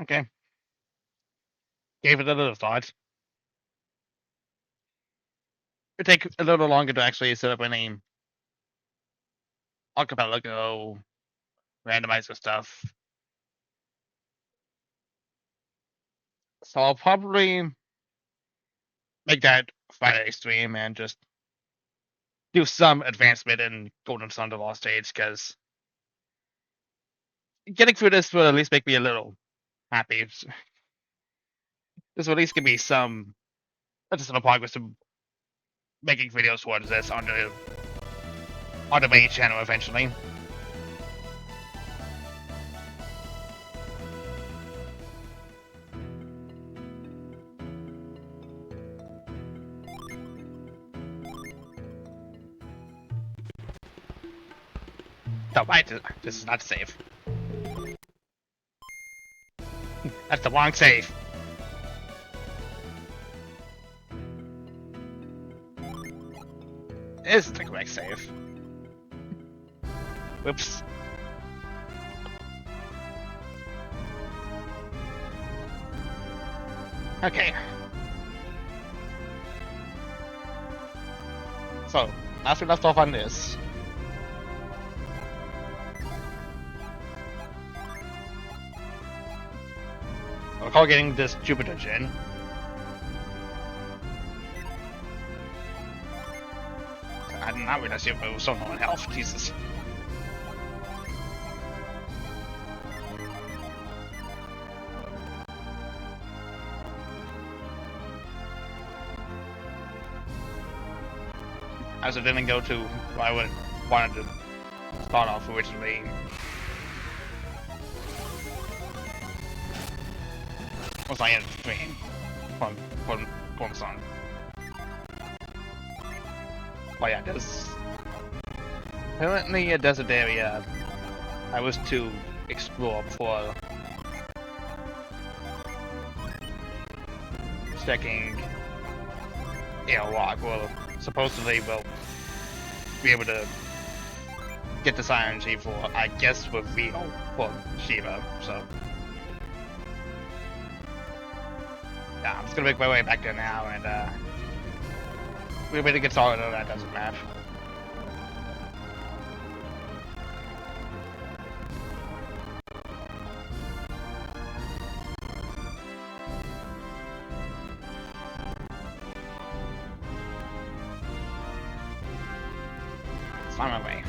Okay. Gave it a little thought. It'd take a little longer to actually set up any archipelago, randomizer stuff. So I'll probably make that Friday stream and just do some advancement in Golden Sun: The Lost Age, because getting through this will at least make me a little happy. This will at least give me some additional progress to making videos towards this on the main channel eventually. No, this is not safe. That's the wrong save. It is the correct save. Whoops. Okay. So, last we left off on this. I recall getting this Jupiter Gin. I did not realize it was so low in health. Jesus. As it didn't go to where I would wanted to start off originally. Was I in between from song. Oh yeah, there's apparently a desert area I was to explore before checking rock. Well, supposedly we'll be able to get this ING for, I guess, reveal for Shiva, so yeah, I'm just gonna make my way back there now, and we're ready to get started on that desert map. It's on my way.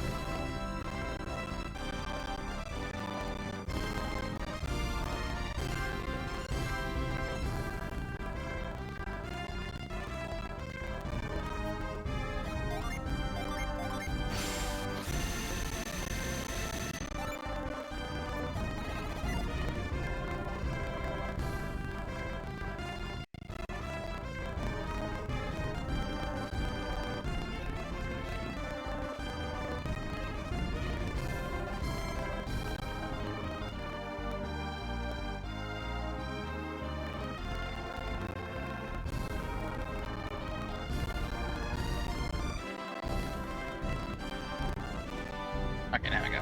Okay, there we go.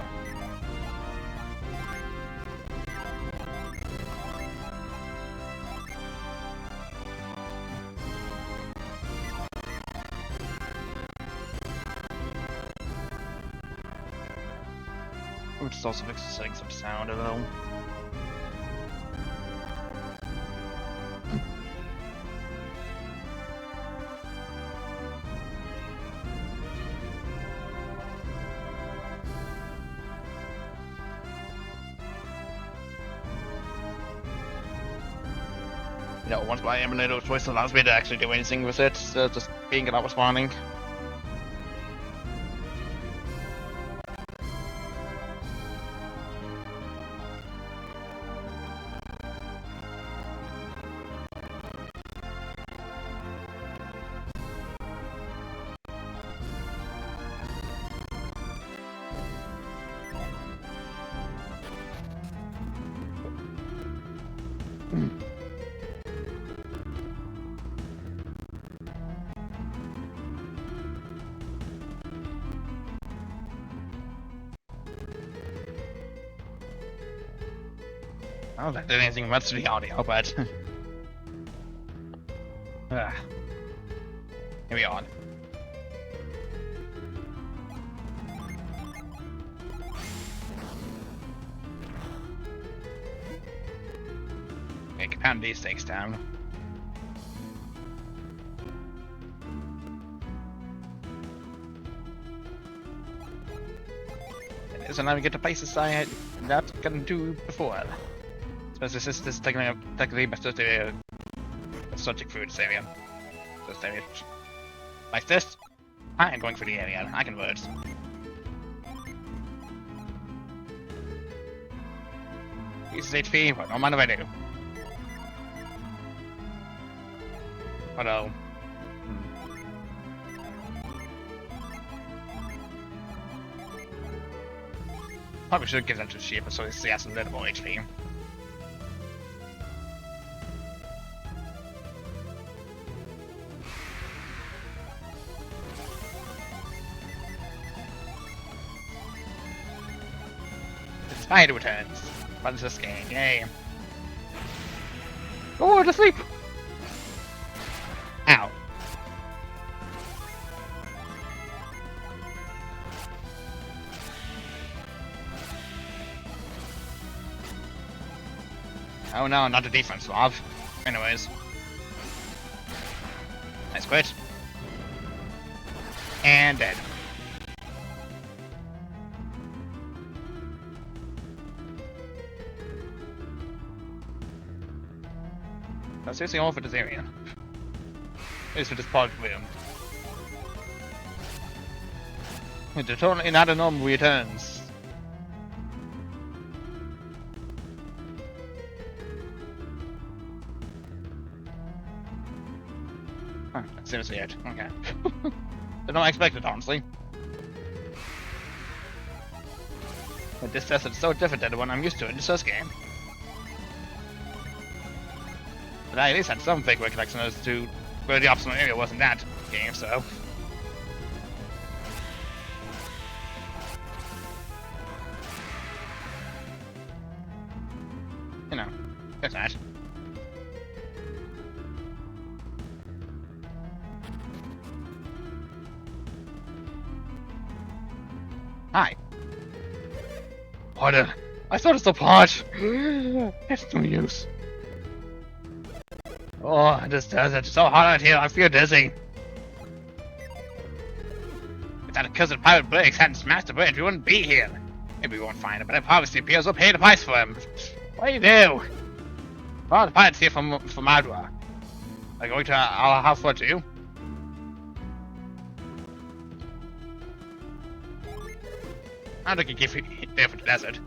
Which is also fixing some sound a little. You know, once my emulator choice allows me to actually do anything with it, instead of just being not responding. I don't think there's anything much to the audio, but... Here we are. Okay, can pound these stakes down. It doesn't let me get to places I had not gotten to before. Suppose this is technically best to the subject food area. This area. Like this? I am going for the area. I can words. Uses HP, but no mind if I do. Oh no. Probably should give them to Sheep so he has a little more HP. The spider returns. Runs this game, yay. Oh, to sleep! Ow. Oh no, not the defense mob. Anyways. Nice quit. And dead. That's seriously all for this area. At least for this part of the room. It's totally not a normal returns. Huh, that's seriously it. Okay. Did not expect it, honestly. But this test is so different than the one I'm used to in the first game. But I at least had some fake recollection as to where the optional area was in that game, so... You know, that's that. Hi. Pardon. I thought it's a plot. It's no use. Oh, this desert is so hot out here, I feel dizzy. If that accursed pirate Briggs hadn't smashed the bridge, we wouldn't be here. Maybe we won't find it, but obviously Piers will pay the price for him. What do you do? Well, the pirates here from Madra. Are going to our house for too? I don't think you give it there for the desert.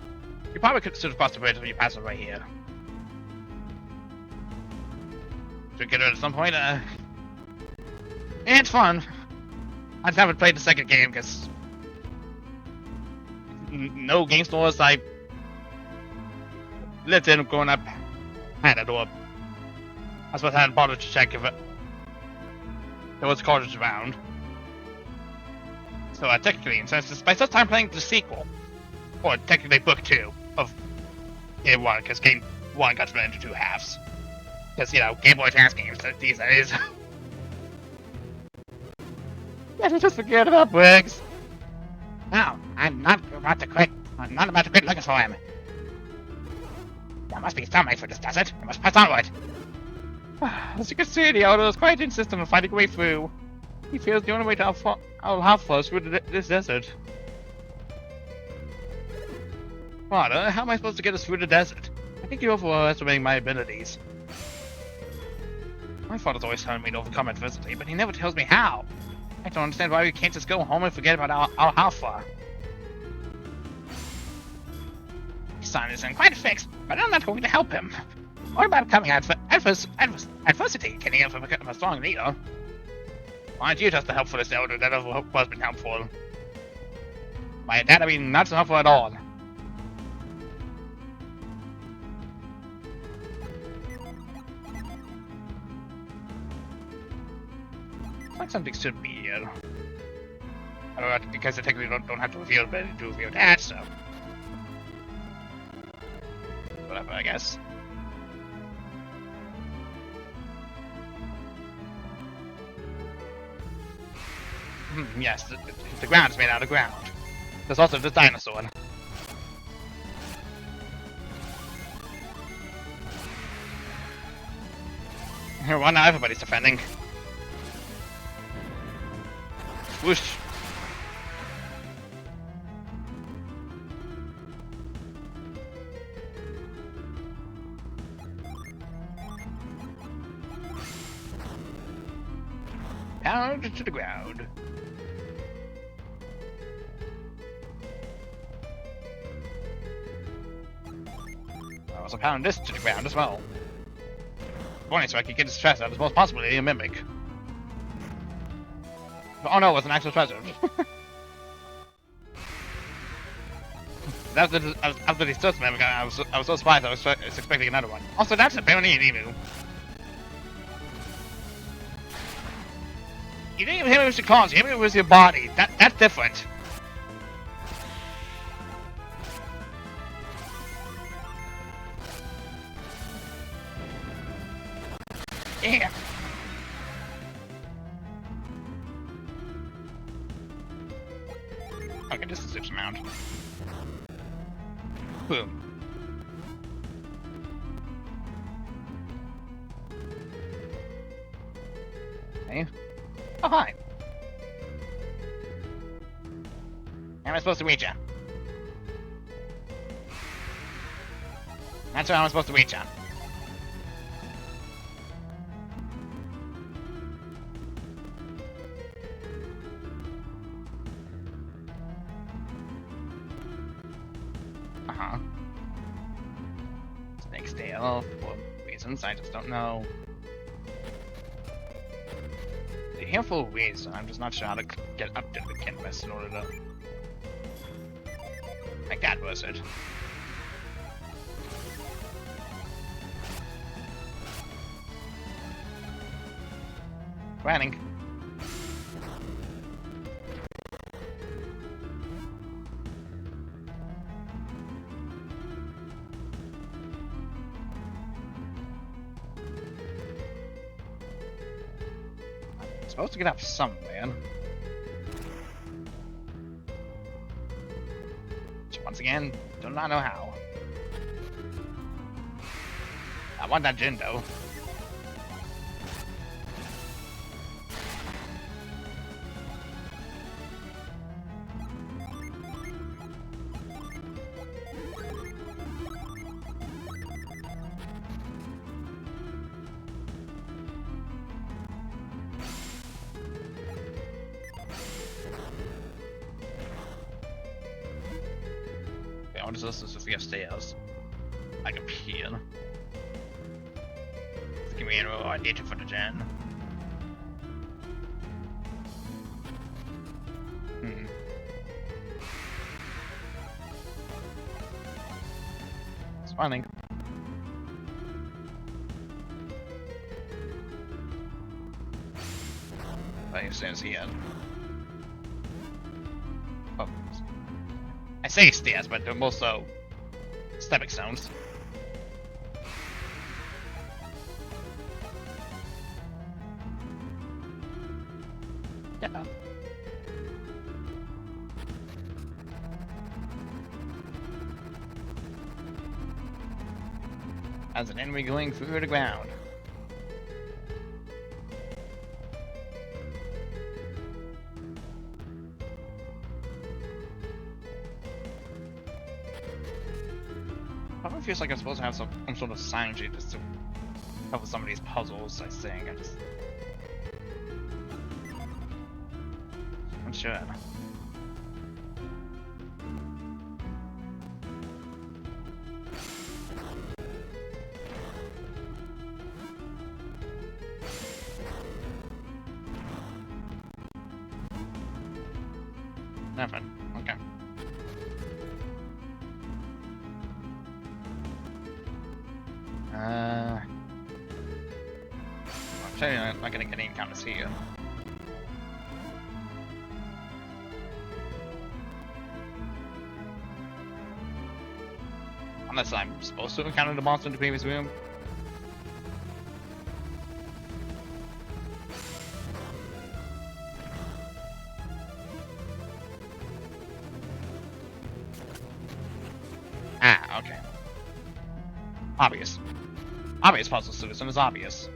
You probably could still cross the bridge when you pass it right here. Should get it at some point. Yeah, it's fun. I just haven't played the second game because no game stores I lived in growing up had it, or I suppose I hadn't bothered to check if there was cartridge around. So technically, since it's my first time playing the sequel, or technically book 2 of Game 1, because Game 1 got split into 2 halves. Because, you know, Game Boy Advance games these days. Can't just forget about Briggs. No, I'm not about to quit. I'm not about to quit looking for him. There must be some way for this desert. I must press onward. As you can see, the Elder is quite insistent on finding a way through. He feels the only way to our half flows through this desert. Father, how am I supposed to get us through the desert? I think you're overestimating my abilities. My father's always telling me to overcome adversity, but he never tells me how. I don't understand why we can't just go home and forget about our Alpha. His son is in quite a fix, but I'm not going to help him. What about coming adversity? Can he ever become a strong leader? Why aren't you just the helpfulest elder that ever has been helpful? By that I mean not so helpful at all. Like something should be here. Because I technically don't have to reveal, but I do reveal that, so. whatever, I guess. Yes, the ground is made out of ground. There's also the dinosaur. Well, now everybody's defending. Whoosh. Pound to the ground. I also pound this to the ground as well. Funny, so I could get his chest out as most possibly a mimic. Oh no, it was an actual treasure. After the first mimic, I was so surprised I was expecting another one. Also, that's apparently an emu. You didn't even hit me with your claws, you hit me with your body. That's different. Yeah. Okay, this is a super mount. Boom. Hey. Oh, hi. How am I supposed to reach you? That's how I'm supposed to reach you. Uh-huh. Snake's tail, for reasons I just don't know. A handful of ways, I'm just not sure how to get up to the canvas in order to make that worth it. Running. Supposed to get up somewhere. Once again, do not know how. I want that gin though. What is this? This is the stairs. Like up here. Give me an idea for the gen. It's running. But it says here. Oh. I say stairs, but they're also stepping stones. Yeah. As an enemy going through the ground. Probably feels like I'm supposed to have some sort of synergy just to help with some of these puzzles, I think. I'm sure. Nothing. Okay. I'm telling you, I'm not gonna get any encounters here. Unless I'm supposed to encounter the monster in the previous room. Ah, okay. Obvious. Obvious puzzle solution is obvious.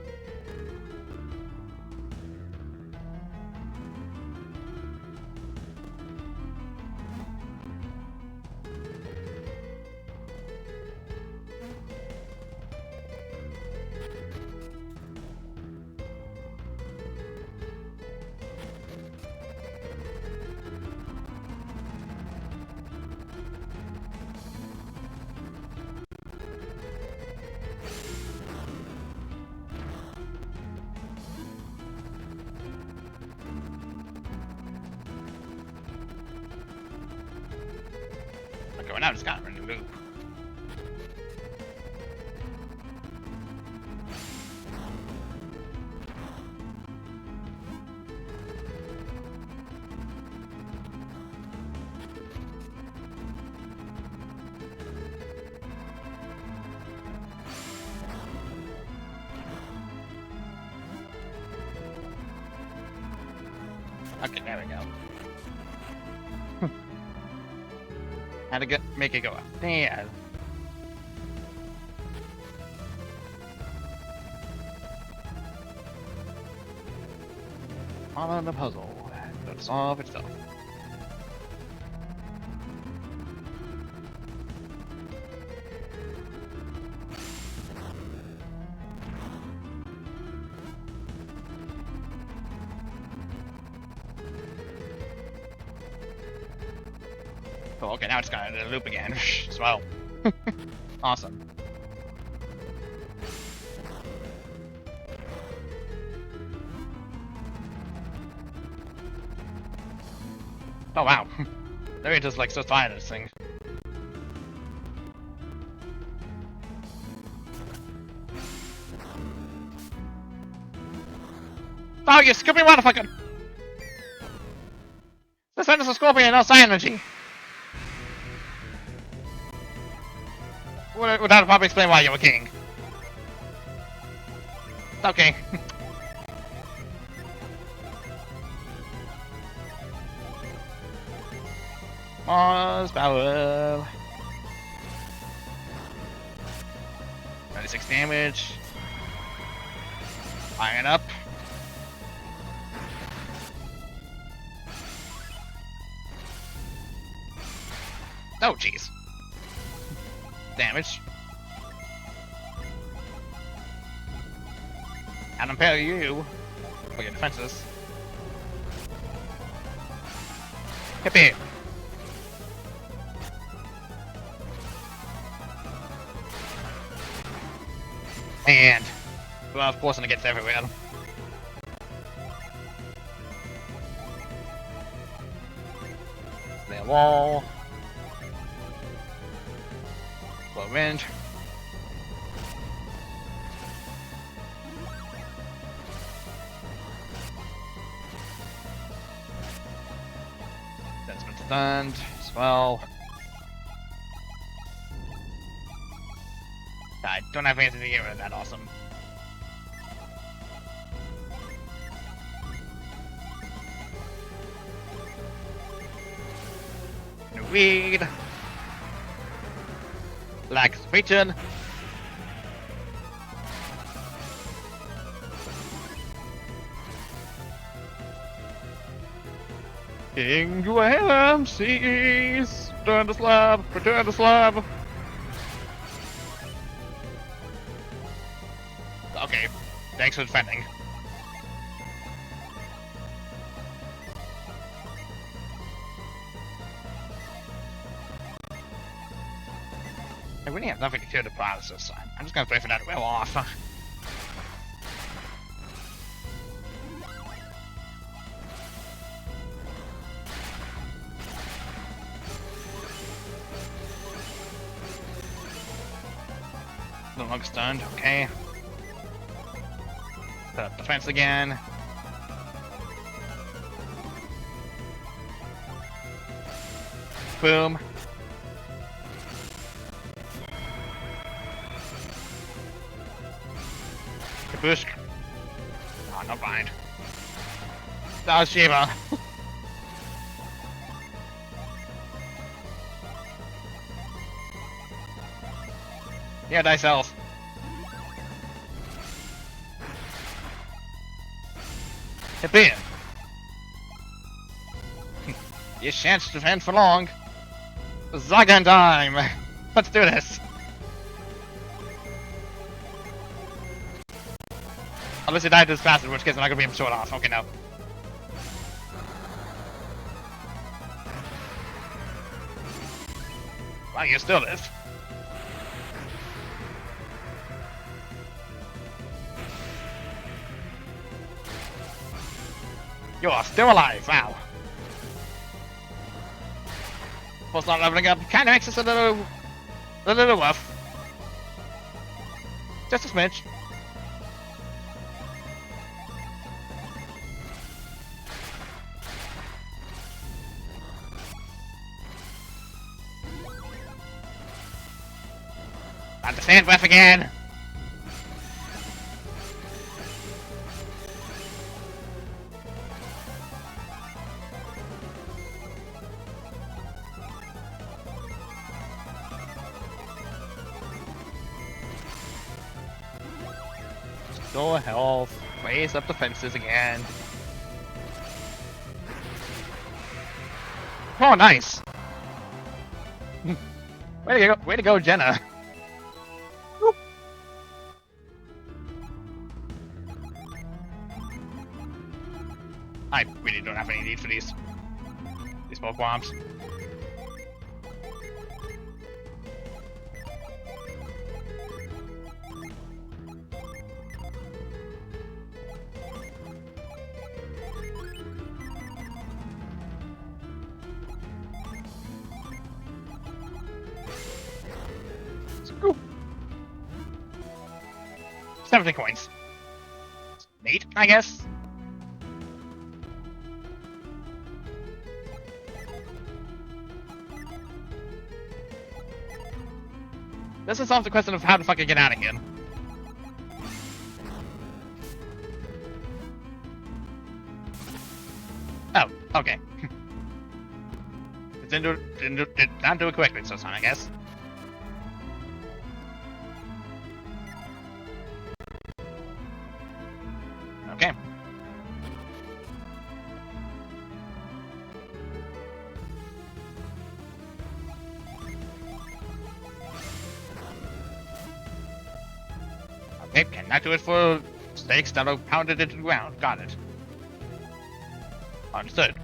Okay, well now it's kind of in a loop. Okay, there we go. How to make it go up there. On the puzzle. It'll solve itself. Oh, okay, now it's got a loop again as well. Awesome. Oh wow. They're just like so tired of this thing. Oh, you scoopy motherfucker! This is a scorpion, no psi energy. Without probably explain why you were king. Okay. Mars power. 96 damage. Iron up. Oh, jeez. Damage. And impair you for your defenses. Hippie. And well, of course, it gets everywhere. Their wall. Blow wind. That's been stunned as well. I don't have anything to get rid of that. Awesome. New weed. Like region. King Graham sees. Return the slab. Return the slab. Okay, thanks for defending. I really have nothing to cure the paralysis. I'm just gonna pray for that to wear off. No longer stunned, okay. Set up defense again. Boom. Push. Oh, no blind. Oh, Shiva. Yeah, dice health. Hit in. You shan't defend for long. Zagan time! Let's do this! Unless you die this fast, in which case I'm not gonna be able to show it off. Okay, no. Wow, you still live. You are still alive, wow. Plus not leveling up kinda makes us a little rough. Just a smidge. Not the sand breath again. Restore health. Raise up defenses again. Oh, nice. Way to go, Jenna. Whoop. I really don't have any need for these smoke bombs. Scoop. 70 coins. Neat, I guess. This is solve the question of how the fuck I get out again. Oh, okay. It did not do it correctly this time, I guess. Okay. Okay, cannot do it for stakes that are pounded into the ground. Got it. Understood.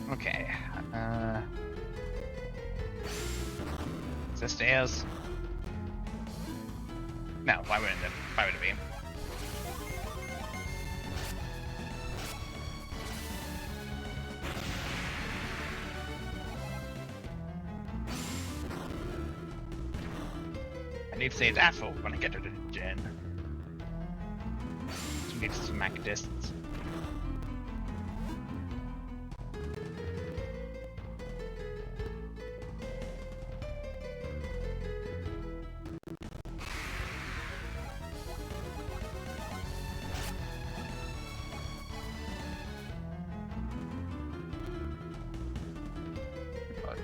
Okay. Is this stairs? No, why would it be? I need to save that for when I get to the gen. So need to smack distance.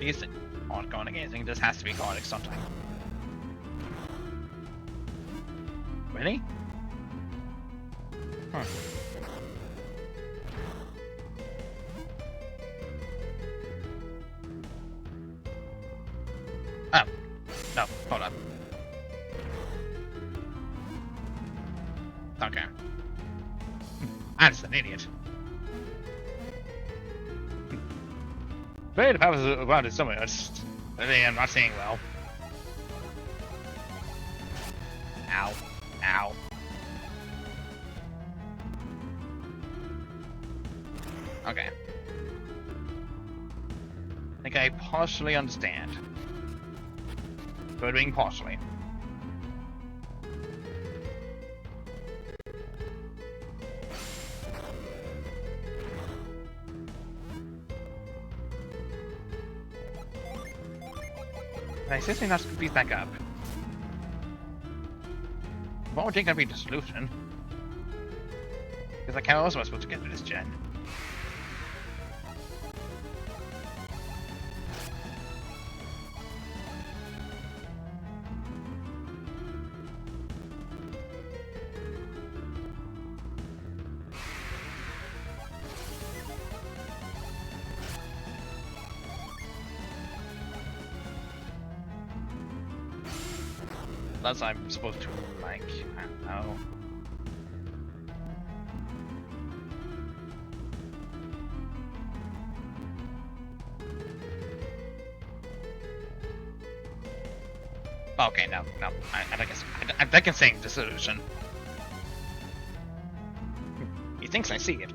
These aren't going against. This has to be going sometime. Really? Huh. Oh. No, hold on. Okay. I'm just an idiot. Great if I was around it somewhere, I'm not seeing well. Ow. Ow. Okay. I think I partially understand. Good being partially. I seriously not scoop these back up. What would gonna be the solution? Because like how else am I supposed to get to this gen? Unless I'm supposed to, like, I don't know. Okay, no. I can see the solution. He thinks I see it.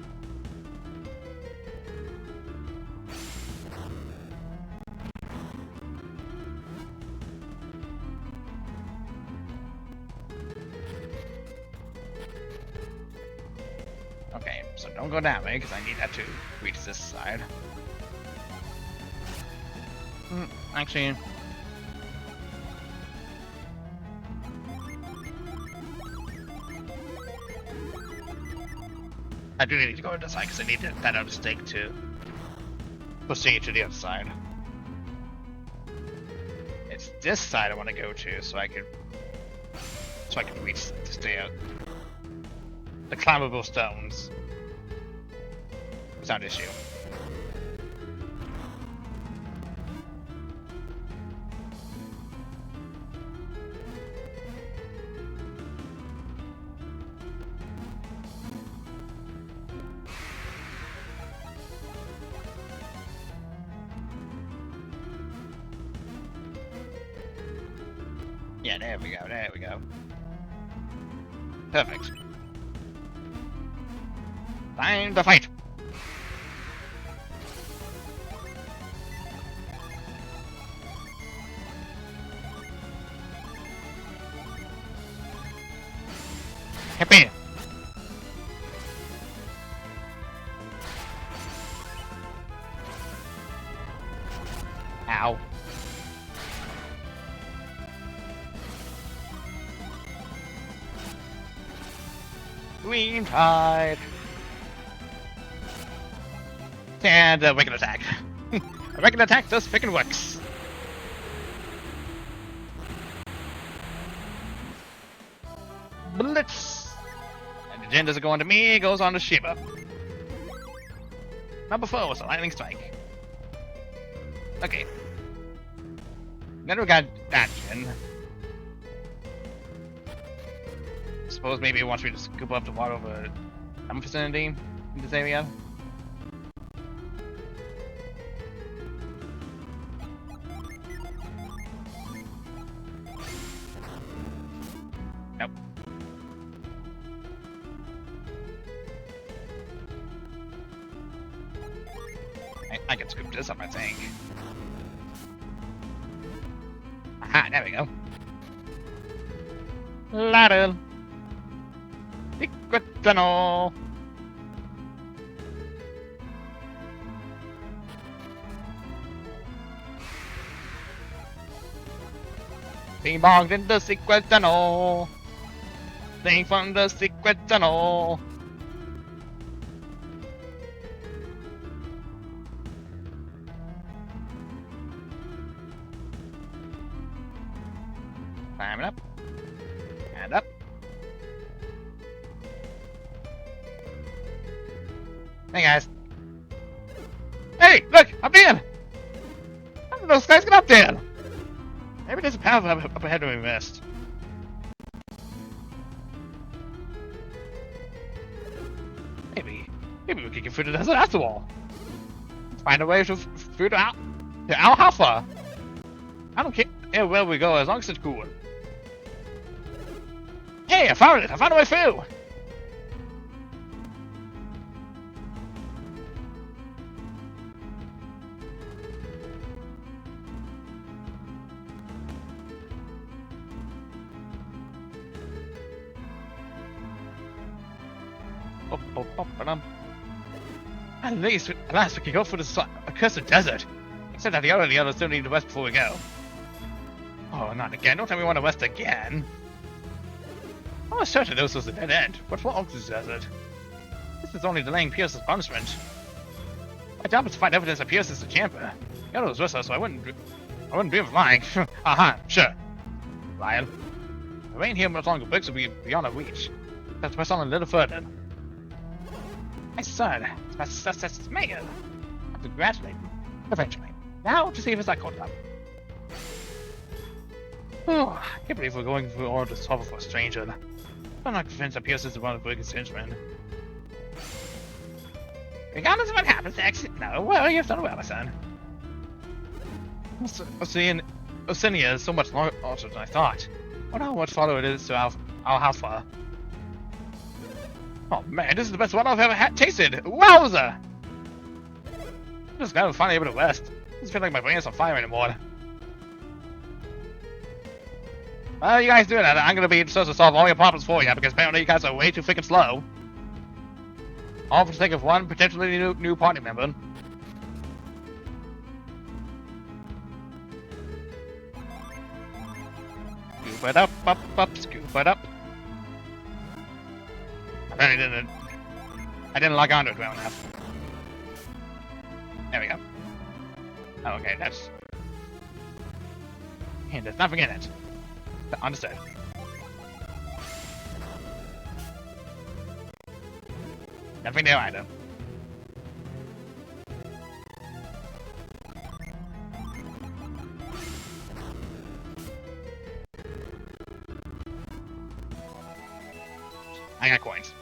Okay, so don't go that way, because I need that to reach this side. Actually... I do need to go to the side, because I need that other stake to proceed to the other side. It's this side I want to go to, so I can reach the climbable stones without issue. Yeah, there we go. Perfect. Time to fight! Happy! Ow. Green tide. And a regular attack. A regular attack does freaking works. Blitz. And the gen doesn't go on to me, it goes on to Shiba. Number 4 was a lightning strike. Okay. Then we got that gen. Suppose maybe it wants me to scoop up the water over some vicinity in this area. Nope. I can scoop this up, I think. Aha, there we go. Ladder. Secret tunnel. Being bogged in the secret tunnel. Thing from the secret tunnel. Climbing up. And up. Hey guys. Hey, look, up there! How did those guys get up there? Maybe there's a path up ahead we missed. Maybe we can get through the desert after all. Find a way to through to Al Hafa. I don't care where we go as long as it's cool. Hey, I found it! I found a way through! At last, we can go through this accursed desert. Except that the others still need to rest before we go. Oh, not again. Don't tell me we want to rest again. I was certain this was a dead end. What's wrong with this desert? This is only delaying Pierce's punishment. My job is to find evidence that Pierce is the champion. The other was with us, so I wouldn't dream of lying. Aha, sure. Lion. The rain here much longer bricks will be beyond our reach. Let's press on a little further. My son, it's my success mayor. I have to congratulate him. Eventually. Now to see if it's that caught up. Oh, I can't believe we're going through all this trouble for a stranger. I'm not convinced that Pierce is one of the biggest henchmen. Regardless of what happens next, no, well, you've done well, my son. Oceania is so much larger than I thought. I wonder how much farther it is to our house fire. Oh man, this is the best one I've ever tasted! Wowza! I'm just glad I'm finally able to rest. I just feel like my brain is on fire anymore. Well, you guys do that. I'm gonna be supposed to solve all your problems for you because apparently you guys are way too freaking slow. All for the sake of one potentially new party member. Scoop it up, scoop it up. Apparently I didn't log on to it well enough. There we go. Oh, okay, that's... And there's nothing in it. Understood. Nothing there either. I got coins.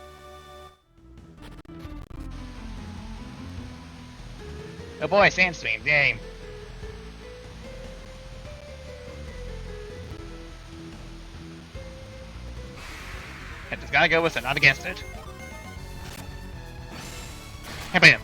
Oh boy, Sandstream, yay. I just gotta go with it, not against it. Hey, bam.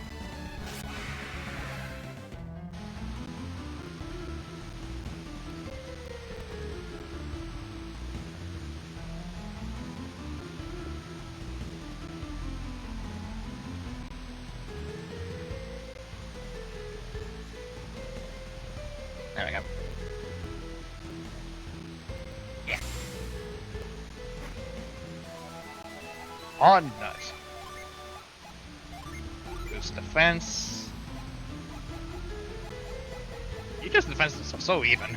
There we go. Yeah. On nice. Boost defense. You just defense is so even.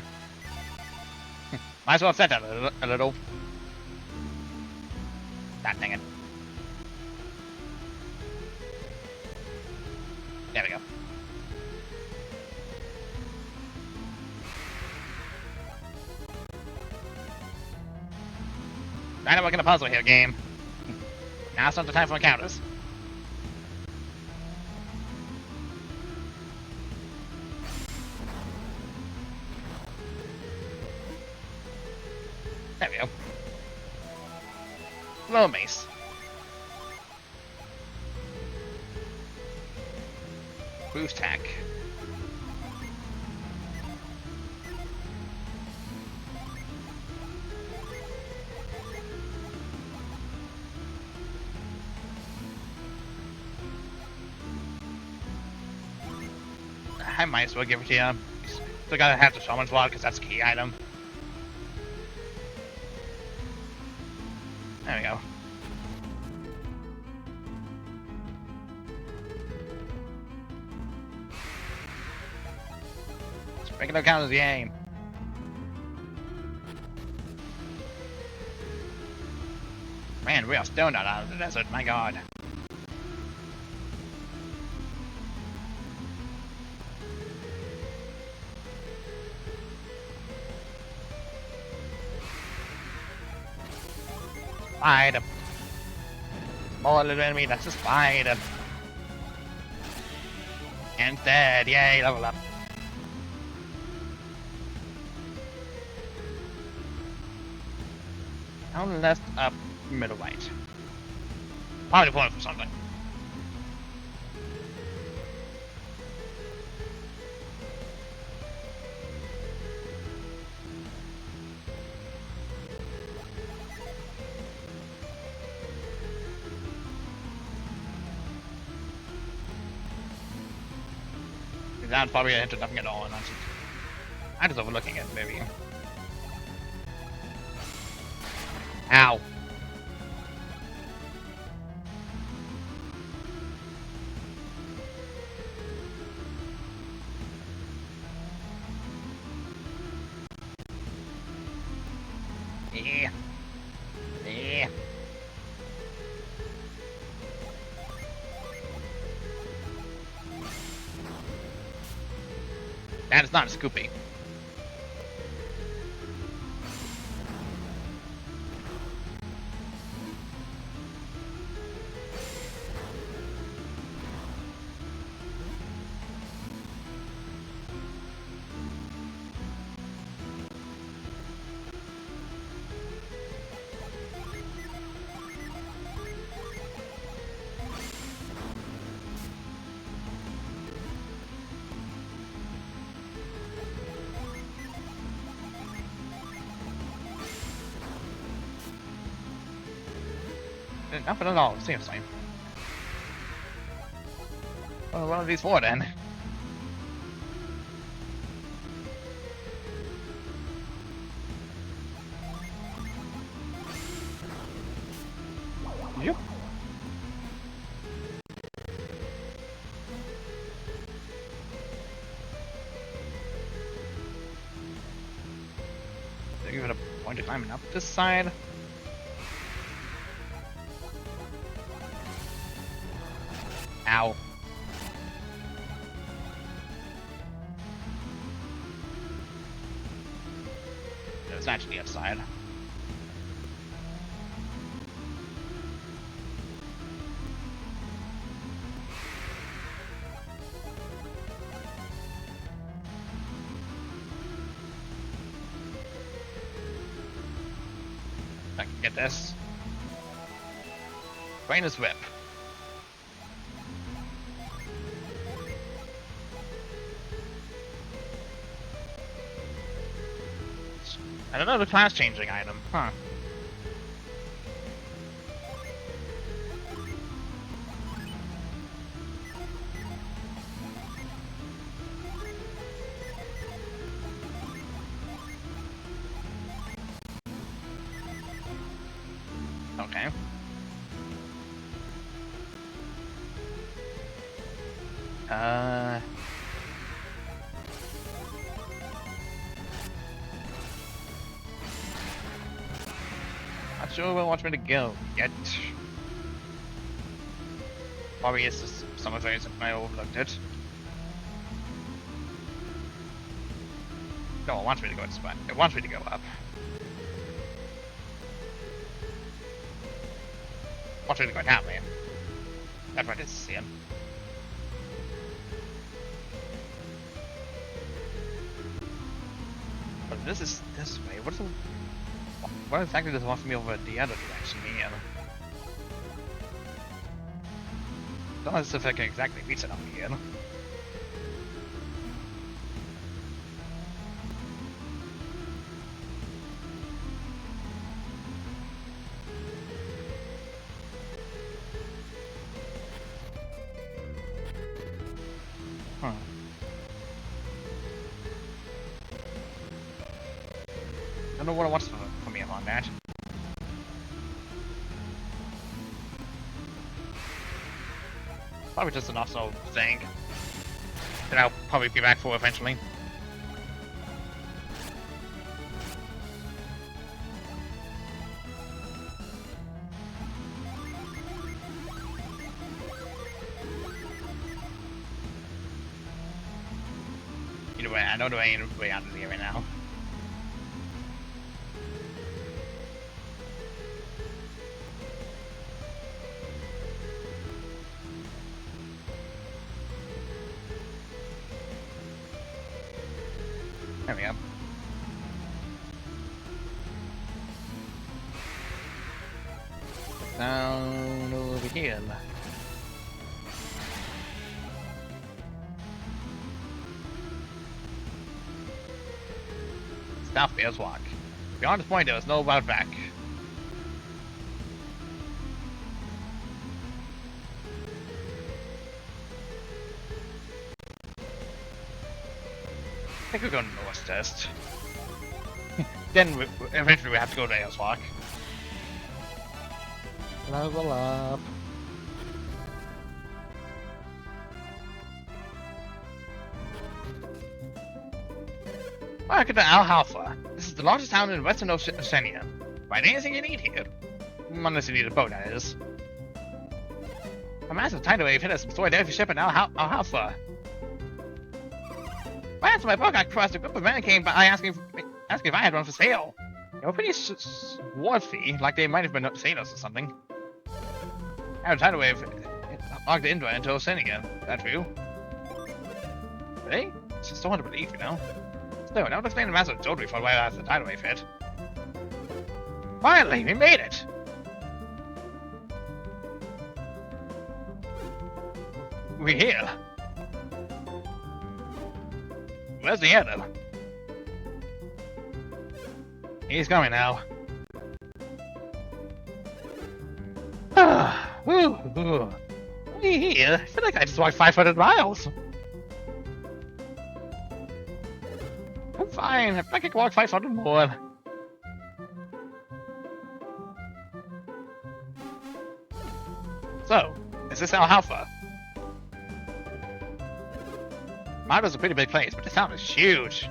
Might as well set that a little. God dang it. There we go. Trying to work in a puzzle here, game. Now it's not the time for encounters. There we go. Low mace. Boost tack. I might as well give it to you. Still gotta have the Shaman's Blood because that's a key item. There we go. Let's break it up count as the aim. Man, we are still not out of the desert, my god. Spider. Small little enemy, that's a spider. And dead, yay, level up. Down, left, up, middle, right. Probably point for something. That's probably a hint of nothing at all, and I'm just overlooking it, maybe. Ow. Yeah. Yeah. That is not a Scoopy. Nothing at all, seriously. Well, what are these for then? Yep. Give it a point of climbing up this side. Ow. It's actually outside. I can get this. Rainer's Whip. And another class changing item, huh? Okay. Not sure where it wants me to go yet. Probably it's just some of those I overlooked it. No, it wants me to go this way. It wants me to go up. It wants me to go that way. That's what it's seeing. But this is this way. What exactly does it want me over the other direction here? Don't know if I can exactly reach it up here. Huh. Don't know what it wants from me on that. Probably just an also thing that I'll probably be back for eventually. Either way, I know there ain't a way out of here right now. There we go. Down over here. South Bears Walk. Beyond this point, there was no route back. think we're going north test. Then eventually we have to go to Ails Walk. Level up. Welcome to Alhalfa. This is the largest town in Western Oceania. Find anything you need here. Unless you need a boat, that is. A massive tidal wave hit us and destroyed every ship in Alhalfa. Right after my boat got crushed, a group of men came by asking if I had one for sale. They were pretty swarthy, like they might have been sailors or something. Now the tidal wave locked the Indra into Oceania. Is that true? Really? It's just so hard to believe, you know? Still, I don't explain the massive jewelry for why after the tidal wave hit. Finally, we made it! We're here. Where's the other? He's coming now. We here? I feel like I just walked 500 miles. I'm fine. I think I can walk 500 more. So, is this Alhalfa? Mardo's a pretty big place, but the town is huge.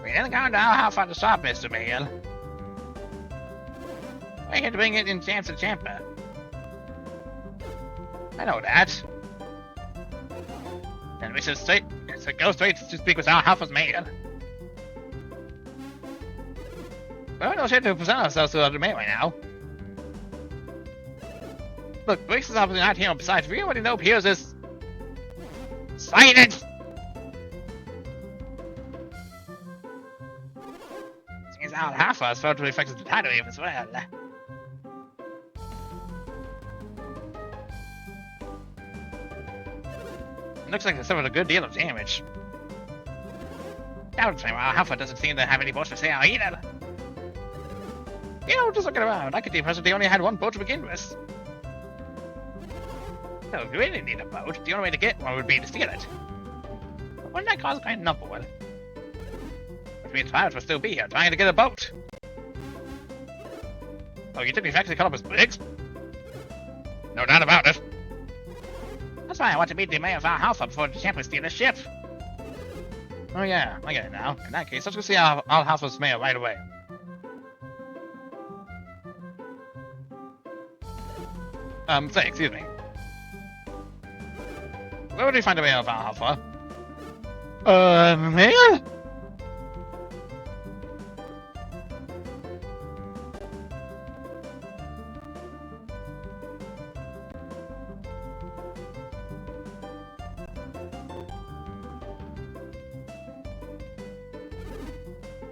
We didn't go to Alhalfa to shop, Mr. Man. I had to bring it in Chance and Champa. I know that. And we should go straight to speak with Alhalfa's mayor. We're no shit to present ourselves to the mayor right now. Look, Briggs is obviously not here, and besides, if you already know Piers is... Silence! Seems Alhalfa has felt to affect the tidal wave as well. Looks like they suffered a good deal of damage. Downside, Alhalfa doesn't seem to have any boats for sale either. You know, just looking around, I get the impression they only had one boat to begin with. So if you really need a boat, the only way to get one would be to steal it. But wouldn't that cause quite an uproar? Which means pirates will still be here, trying to get a boat. Oh, you took me back to the Columbus Briggs? No doubt about it. That's why I want to meet the mayor of Alhalfa before the champions steal the ship. Oh yeah, I get it now. In that case, let's go see Alhalfa's mayor right away. Say, excuse me. Where would we find the mayor of Alhalfa? Mayor?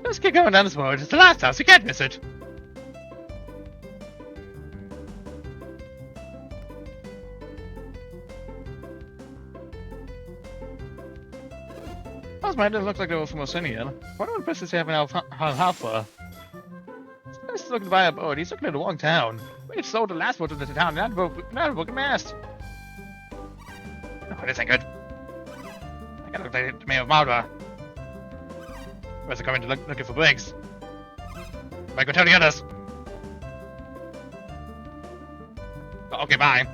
Let's keep going down this road. It's the last house. You can't miss it. Those men didn't look like they were from Oceania. What would Princess have in Alhalfa? This is looking to buy a boat. He's looking at the wrong town. We sold the last boat to the town. Not a broken mast. Oh, this ain't good. I gotta look like the mayor of Maldor. Where's it coming to looking for Briggs? Might go tell the others. Oh, okay, bye.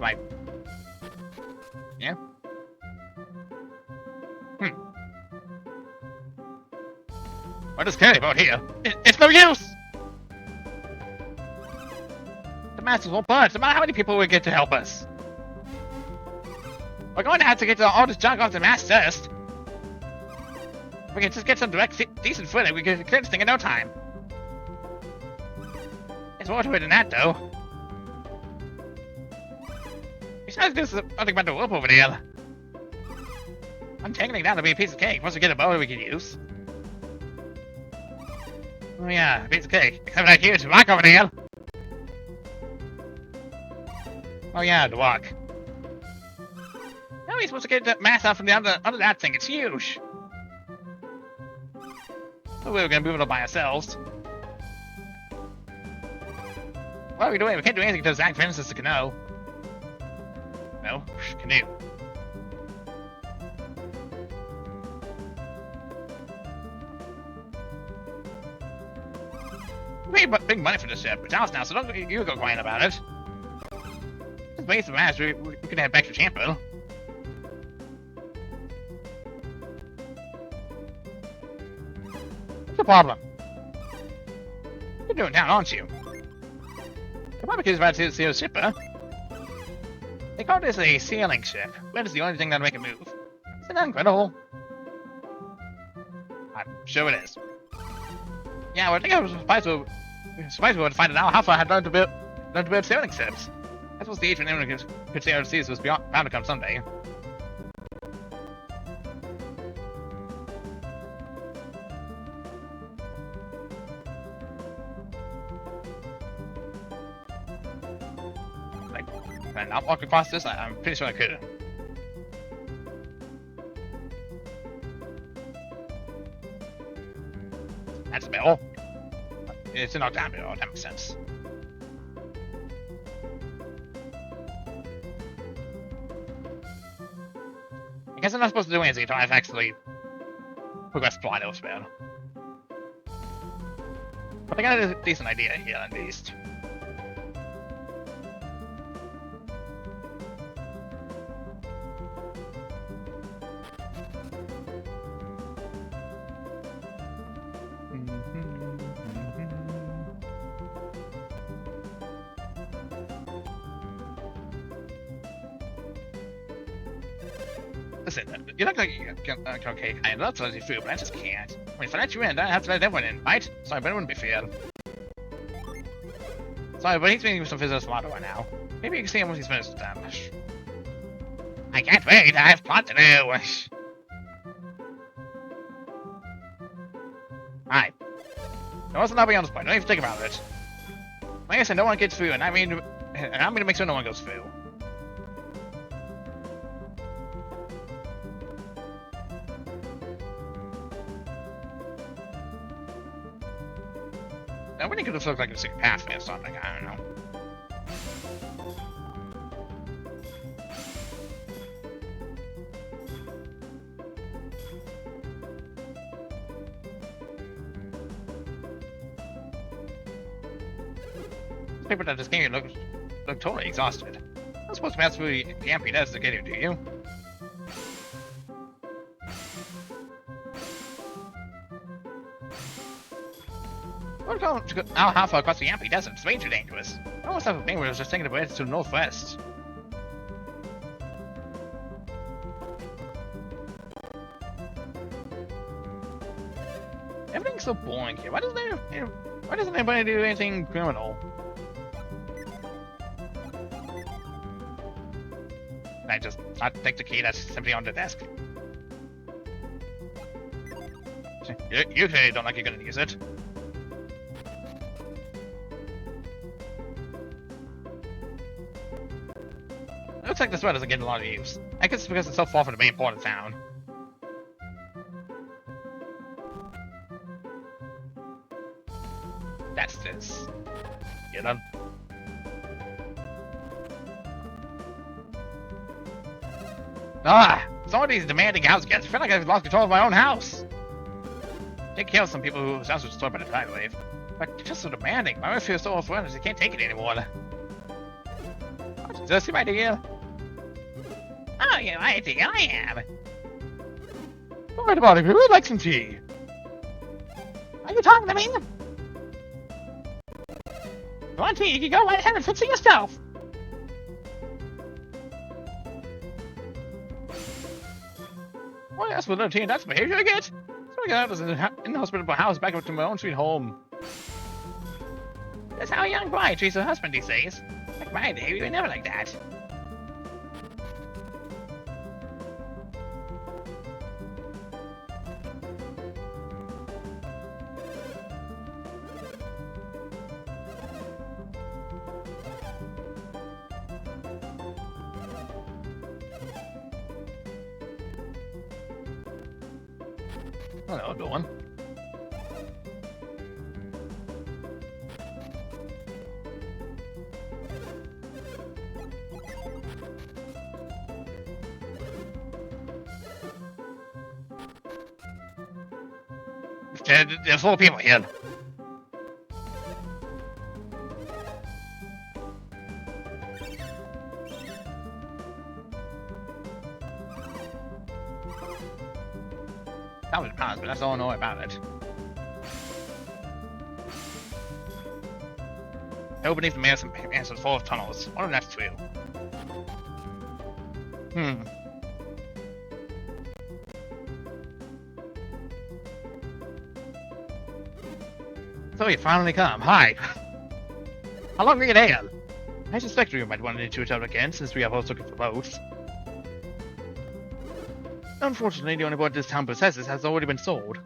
Bye. Yeah? What is carry about here? It's no use! The masters won't budge, no matter how many people we get to help us. We're going to have to get all this junk off the mast first. If we can just get some decent footing, we can clear this thing in no time. There's more to it than that, though. Besides, there's nothing about the rope over there. Untangling that will be a piece of cake. Once we get a boat we can use. Oh yeah, a piece of cake. Except that huge rock over there. Oh yeah, the walk. How are we supposed to get that mass out from the under that thing? It's huge. So we were gonna move it up by ourselves. What are we doing? We can't do anything until Zach finishes the canoe. No, canoe. We paid big money for this ship. It's ours now, so don't you go crying about it. Just base the match. We can head back to Champo. What's the problem? You're doing down, aren't you? The barbecue is about to see a shipper. They call this a sailing ship. Wind is the only thing that'll make it move. Isn't that incredible? I'm sure it is. Yeah, well, I think I was surprised we would find out how far I had learned to build sailing ships. I suppose the age when anyone could sail the seas was bound to come someday. Like, can I not walk across this? I'm pretty sure I could. That's a bell. It's a knockdown bell, that makes sense. I guess I'm not supposed to do anything until I've actually progressed flight elsewhere. But I got a decent idea here, at least. Listen, you look like okay, kind of as you feel, but I just can't. I mean, if I let you in, I have to let everyone in, right? Sorry, but it wouldn't be fair. Sorry, but he's meeting with some visitors from Ottawa now. Maybe you can see him once he's finished with them. I can't wait, I have plot to do. Alright. There wasn't nothing on this point, don't even think about it. Like I said, no one gets through, and I'm gonna make sure no one goes through. That really could have looked like a secret pathway or something, I don't know. These people that just came here look totally exhausted. I'm not supposed to pass through the empty nest to get here, do you? We're going to go now half across the Yampi Desert. It's way too dangerous. I almost have a thing where I was just thinking about it to the northwest. Everything's so boring here. Why doesn't anybody do anything criminal? Can I just not take the key that's simply on the desk? You clearly don't like you're gonna use it. It looks like this one doesn't get a lot of use. I guess it's because it's so far from the main part of town. That's this. You know? Some of these demanding house guests. I feel like I've lost control of my own house. Take care of some people whose house was destroyed by the tidal wave. But they're just so demanding. My wife feels so overwhelmed she can't take it anymore. Does that seem right to you? Oh, yeah, I think I am. Don't worry about it, we would like some tea. Are you talking to me? You want tea? You can go right ahead and fix it yourself. Well, that's what tea and that's behavior I get. So I got out of an inhospitable house back up to my own sweet home. That's how a young bride treats her husband these days. Like my day, we were never like that. Hello, everyone. There's 4 people here. That was bad, but that's all I know about it. Go beneath the Manson's full of tunnels. One of them that's true. So you finally come. Hi. How long are you there? I suspect we might run into each other again, since we are both looking for boats. Unfortunately, the only boat this town possesses has already been sold.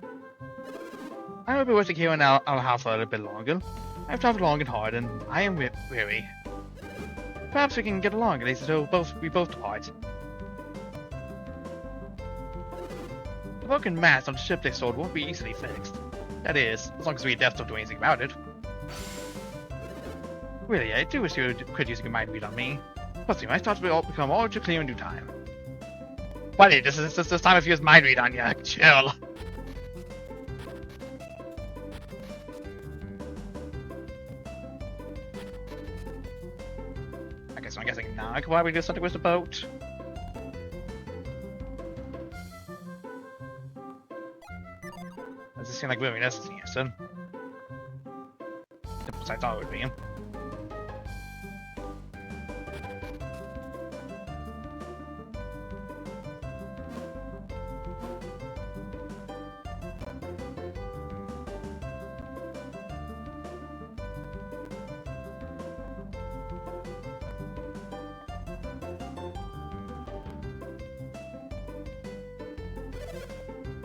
I will be waiting here in our house for a little bit longer. I've traveled long and hard, and I am weary. Perhaps we can get along, at least until we both depart. The broken mast on the ship they sold won't be easily fixed. That is, as long as we don't do anything about it. Really, I do wish you would quit using a mind read on me. Trust me, my thoughts will become all too clear in due time. Buddy, this is this time I've used mind read on you. Chill. I'm guessing now I could probably do something with the boat. Does it seem like really necessary, son? I thought it would be.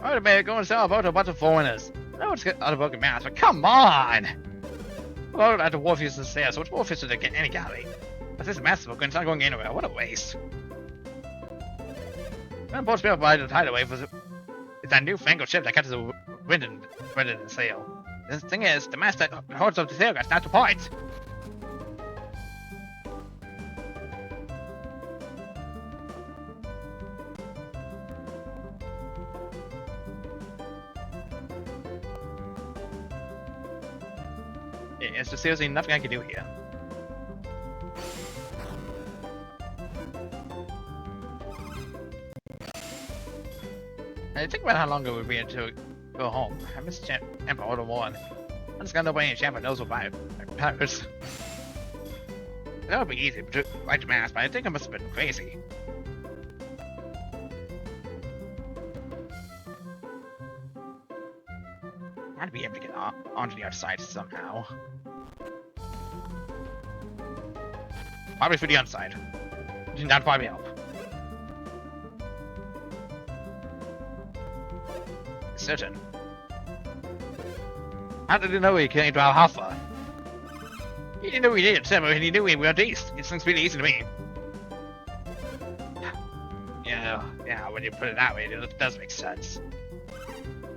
I would have go and sell a boat to a bunch of foreigners. I would get out of broken mass, but come on! The boat at the wharf used to sail, so it's more efficient to get any galley. But this massive boat, it's not going anywhere. What a waste. The boat's built by the tidal wave it's that newfangled ship that catches the wind and the sail. The thing is, the mast that holds up the sail got snapped apart. It's just seriously nothing I can do here. I think about how long it would be until go home. I miss Emperor Order 1. I just got nobody in Champa knows about pirates. That would be easy to write to mass, but I think I must have been crazy. I'd be able to get onto the outside somehow. Probably through the inside. That'd probably help. Certain. How did he know he came to Alpha? He didn't know we did, and he knew we went east. It seems really easy to me. Yeah, when you put it that way, it does make sense.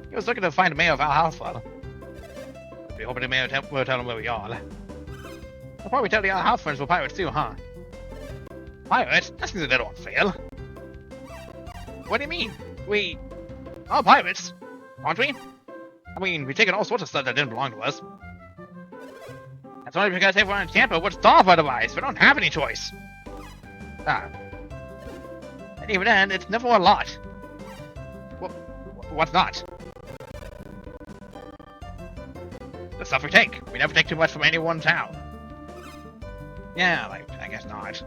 He was looking to find the mayor of Alpha. We hoping the mayor will tell him where we are. I'll probably tell the Alpha friends we're pirates too, huh? Pirates? That seems a little unfair. What do you mean? We are pirates, aren't we? I mean, we've taken all sorts of stuff that didn't belong to us. That's only because everyone in Tampa would starve otherwise. We don't have any choice. And even then, it's never a lot. What's not? The stuff we take. We never take too much from any one town. Yeah, I guess not.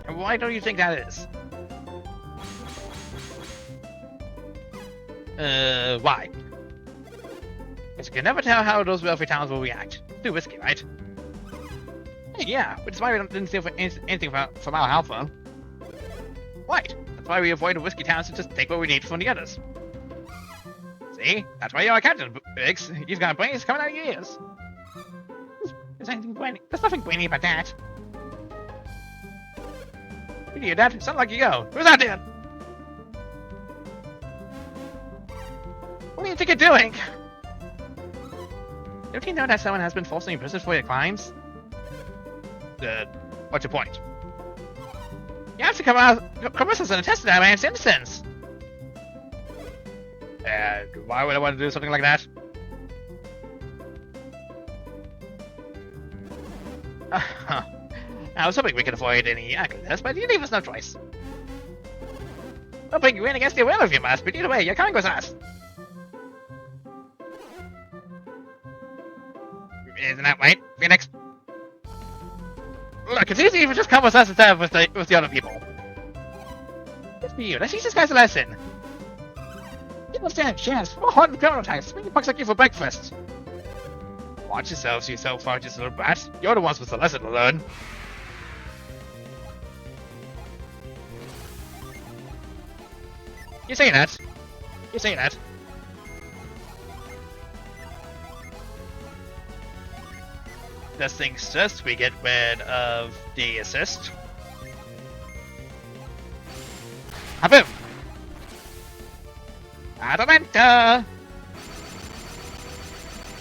And why don't you think that is? Why? Because you can never tell how those wealthy towns will react. It's too risky, right? Hey, yeah, which is why we didn't steal anything from our Alpha. Right, that's why we avoid the risky towns to just take what we need from the others. See? That's why you're a captain, Biggs. You've got brains coming out of your ears. There's nothing brainy about that. You hear that? It sounds like you go. Who's out there? What do you think you're doing? Don't you know that someone has been falsely imprisoned for your crimes? What's your point? You have to come us as an attest to that man's innocence! Why would I want to do something like that? I was hoping we could avoid any this, but you leave us no choice. Hoping you win against your will if you must, but either way, you're coming with us. Isn't that right, Phoenix? Look, it's easy if you just come with us instead of with the other people. Good for you. Let's teach this guys a lesson. You don't stand a chance. 400 criminal types. Bring punks like you for breakfast. Watch yourselves, you self-righteous little brat. You're the ones with the lesson to learn. You say that. You say that. Does things just we get rid of the assist? Boom! Adamanta!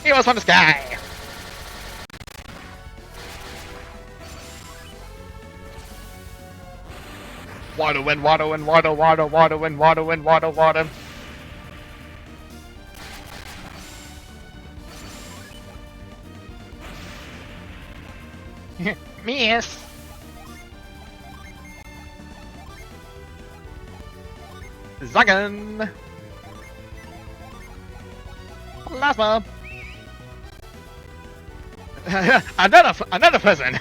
Heroes from the sky! Water, wind, water, wind, water, water, water, wind, water, wind, water, water. Miss! Zagan! Plasma! another person!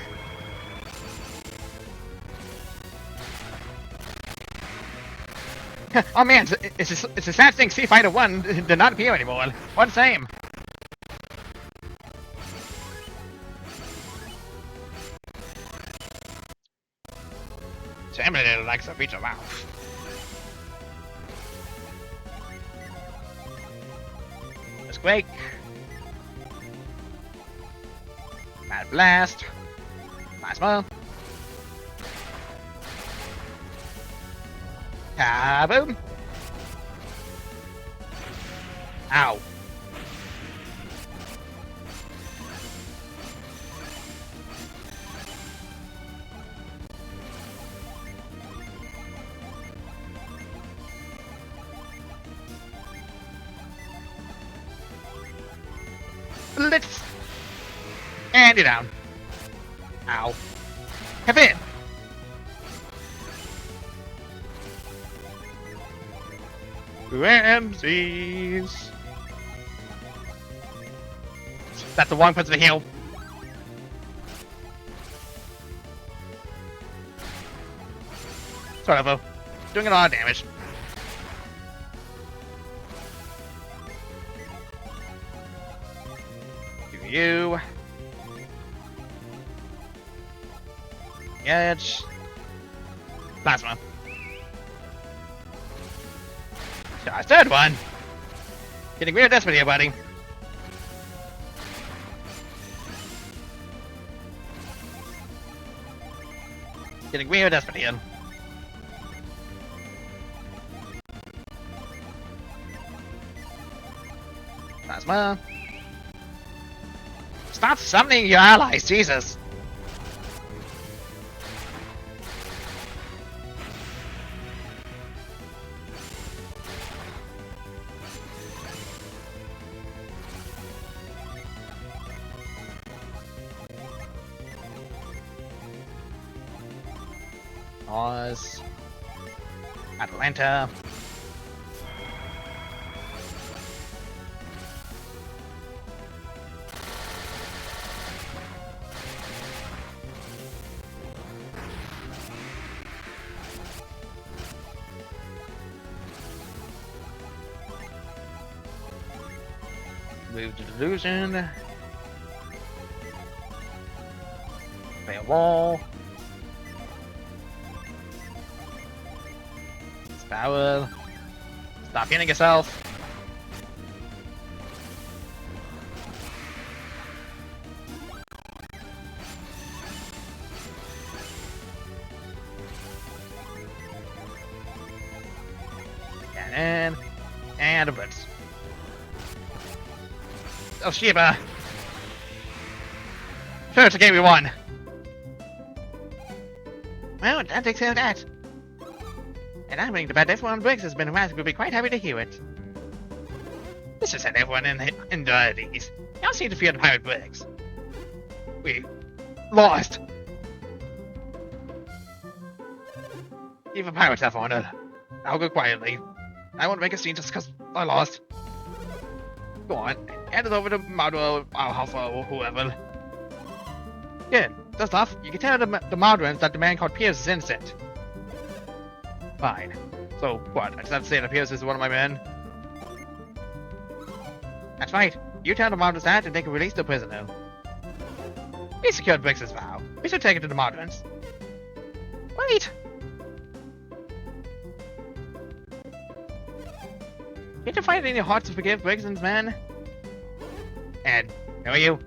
Oh man, it's a sad thing Sea Fighter 1 did not appear anymore. What same? Sam really likes a pizza mouth. Quake. Mad Blast. Plasma. Kaboom. Ow. Blitz! And you're down. Ow. Have in! Ramses! That's the wrong person to heal. Sort of. Doing a lot of damage. You Edge Plasma. Charge third one. Getting real desperate here, buddy. Getting real desperate here. Plasma. Stop summoning your allies, Jesus! Oz. Atlanta. Move to Delusion. Play a wall. Power. Stop hitting yourself. And a blitz. Oh, Sheba. Sure, it's a game we won. Well, that takes care of that. And I'm willing to bet everyone on Briggs has been around will be quite happy to hear it. Let's just send everyone in these. Y'all seem to fear the pirate Briggs. We lost. Even pirates have honor. I'll go quietly. I won't make a scene just because I lost. Go on, hand it over to Mardwell, Alpha, or whoever. Good. First off, you can tell the Mardwans that the man called Pierce is innocent. Fine. So, what? I just have to say that Pierce is one of my men? That's right. You tell the Mardwans that and they can release the prisoner. We secured Briggs' vow. We should take it to the Mardwans. Wait! Can't you find it in your heart to forgive Briggs and his men? And, who are you?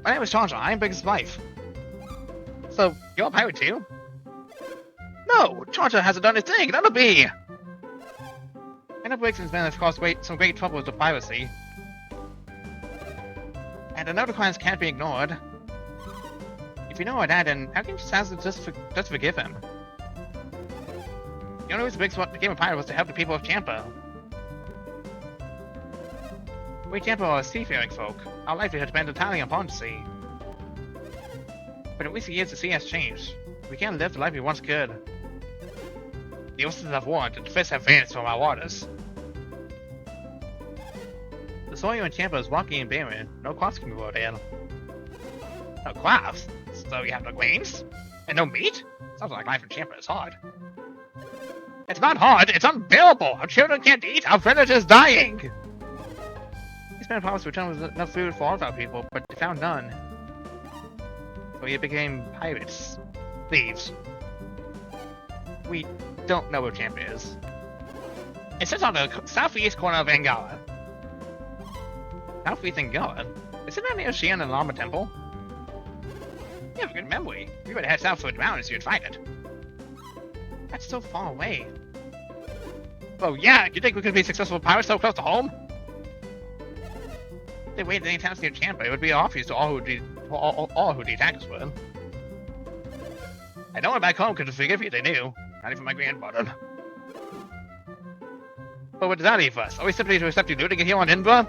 My name is Chandra. I'm Briggs' wife. So, you're a pirate too? No! Chandra hasn't done his thing! That'll be! I know Briggs and his men have caused some great trouble with the piracy. And I know the crimes can't be ignored. If you know our dad, then how can you just forgive him? The only reason Briggs became a pirate was to help the people of Champa. We Champa are seafaring folk. Our livelihood depends entirely upon the sea. But in recent years, the sea has changed. We can't live the life we once could. The oceans have warmed, and the fish have vanished from our waters. The soil in Champa is rocky and barren. No crops can be grown in. No crops? So we have no grains? And no meat? Sounds like life in Champa is hard. It's not hard, it's unbearable! Our children can't eat, our village is dying! These men promised to return with enough food for all of our people, but they found none. So we became pirates. Thieves. We don't know where Champa is. It sits on the southeast corner of Angara. Southeast Angara? Isn't that near Shian and Lama Temple? You have a good memory. You better head south for the mountains, you'd find it. That's so far away. Oh yeah, you think we could be successful pirates so close to home? If they waited any towns near Champa, it would be obvious to all who the attackers were. And no one back home could forgive you, they knew. Not even my grandmother. But what does that leave us? Are we simply to accept you looting it here on Indra?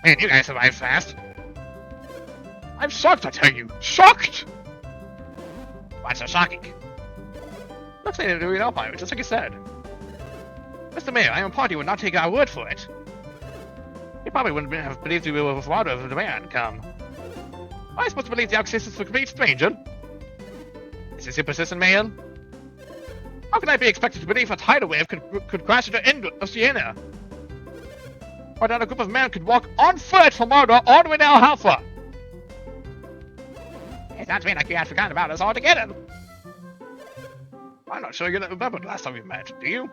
Man, you guys survived fast. I'm shocked, I tell you! Shocked! What's so shocking? Looks like they're doing it all pirates, just like you said. Mr. Mayor, Iron Party would not take our word for it. He probably wouldn't have believed we were with water if the mayor hadn't come. Why am I supposed to believe the existence of a complete stranger? Is this your persistent, Mayor? How can I be expected to believe a tidal wave could crash into Oceania? Or that a group of men could walk on foot from Mordor all the way to Alpha? It sounds to me like you had forgotten about us altogether. I'm not sure you remember the last time we met, do you?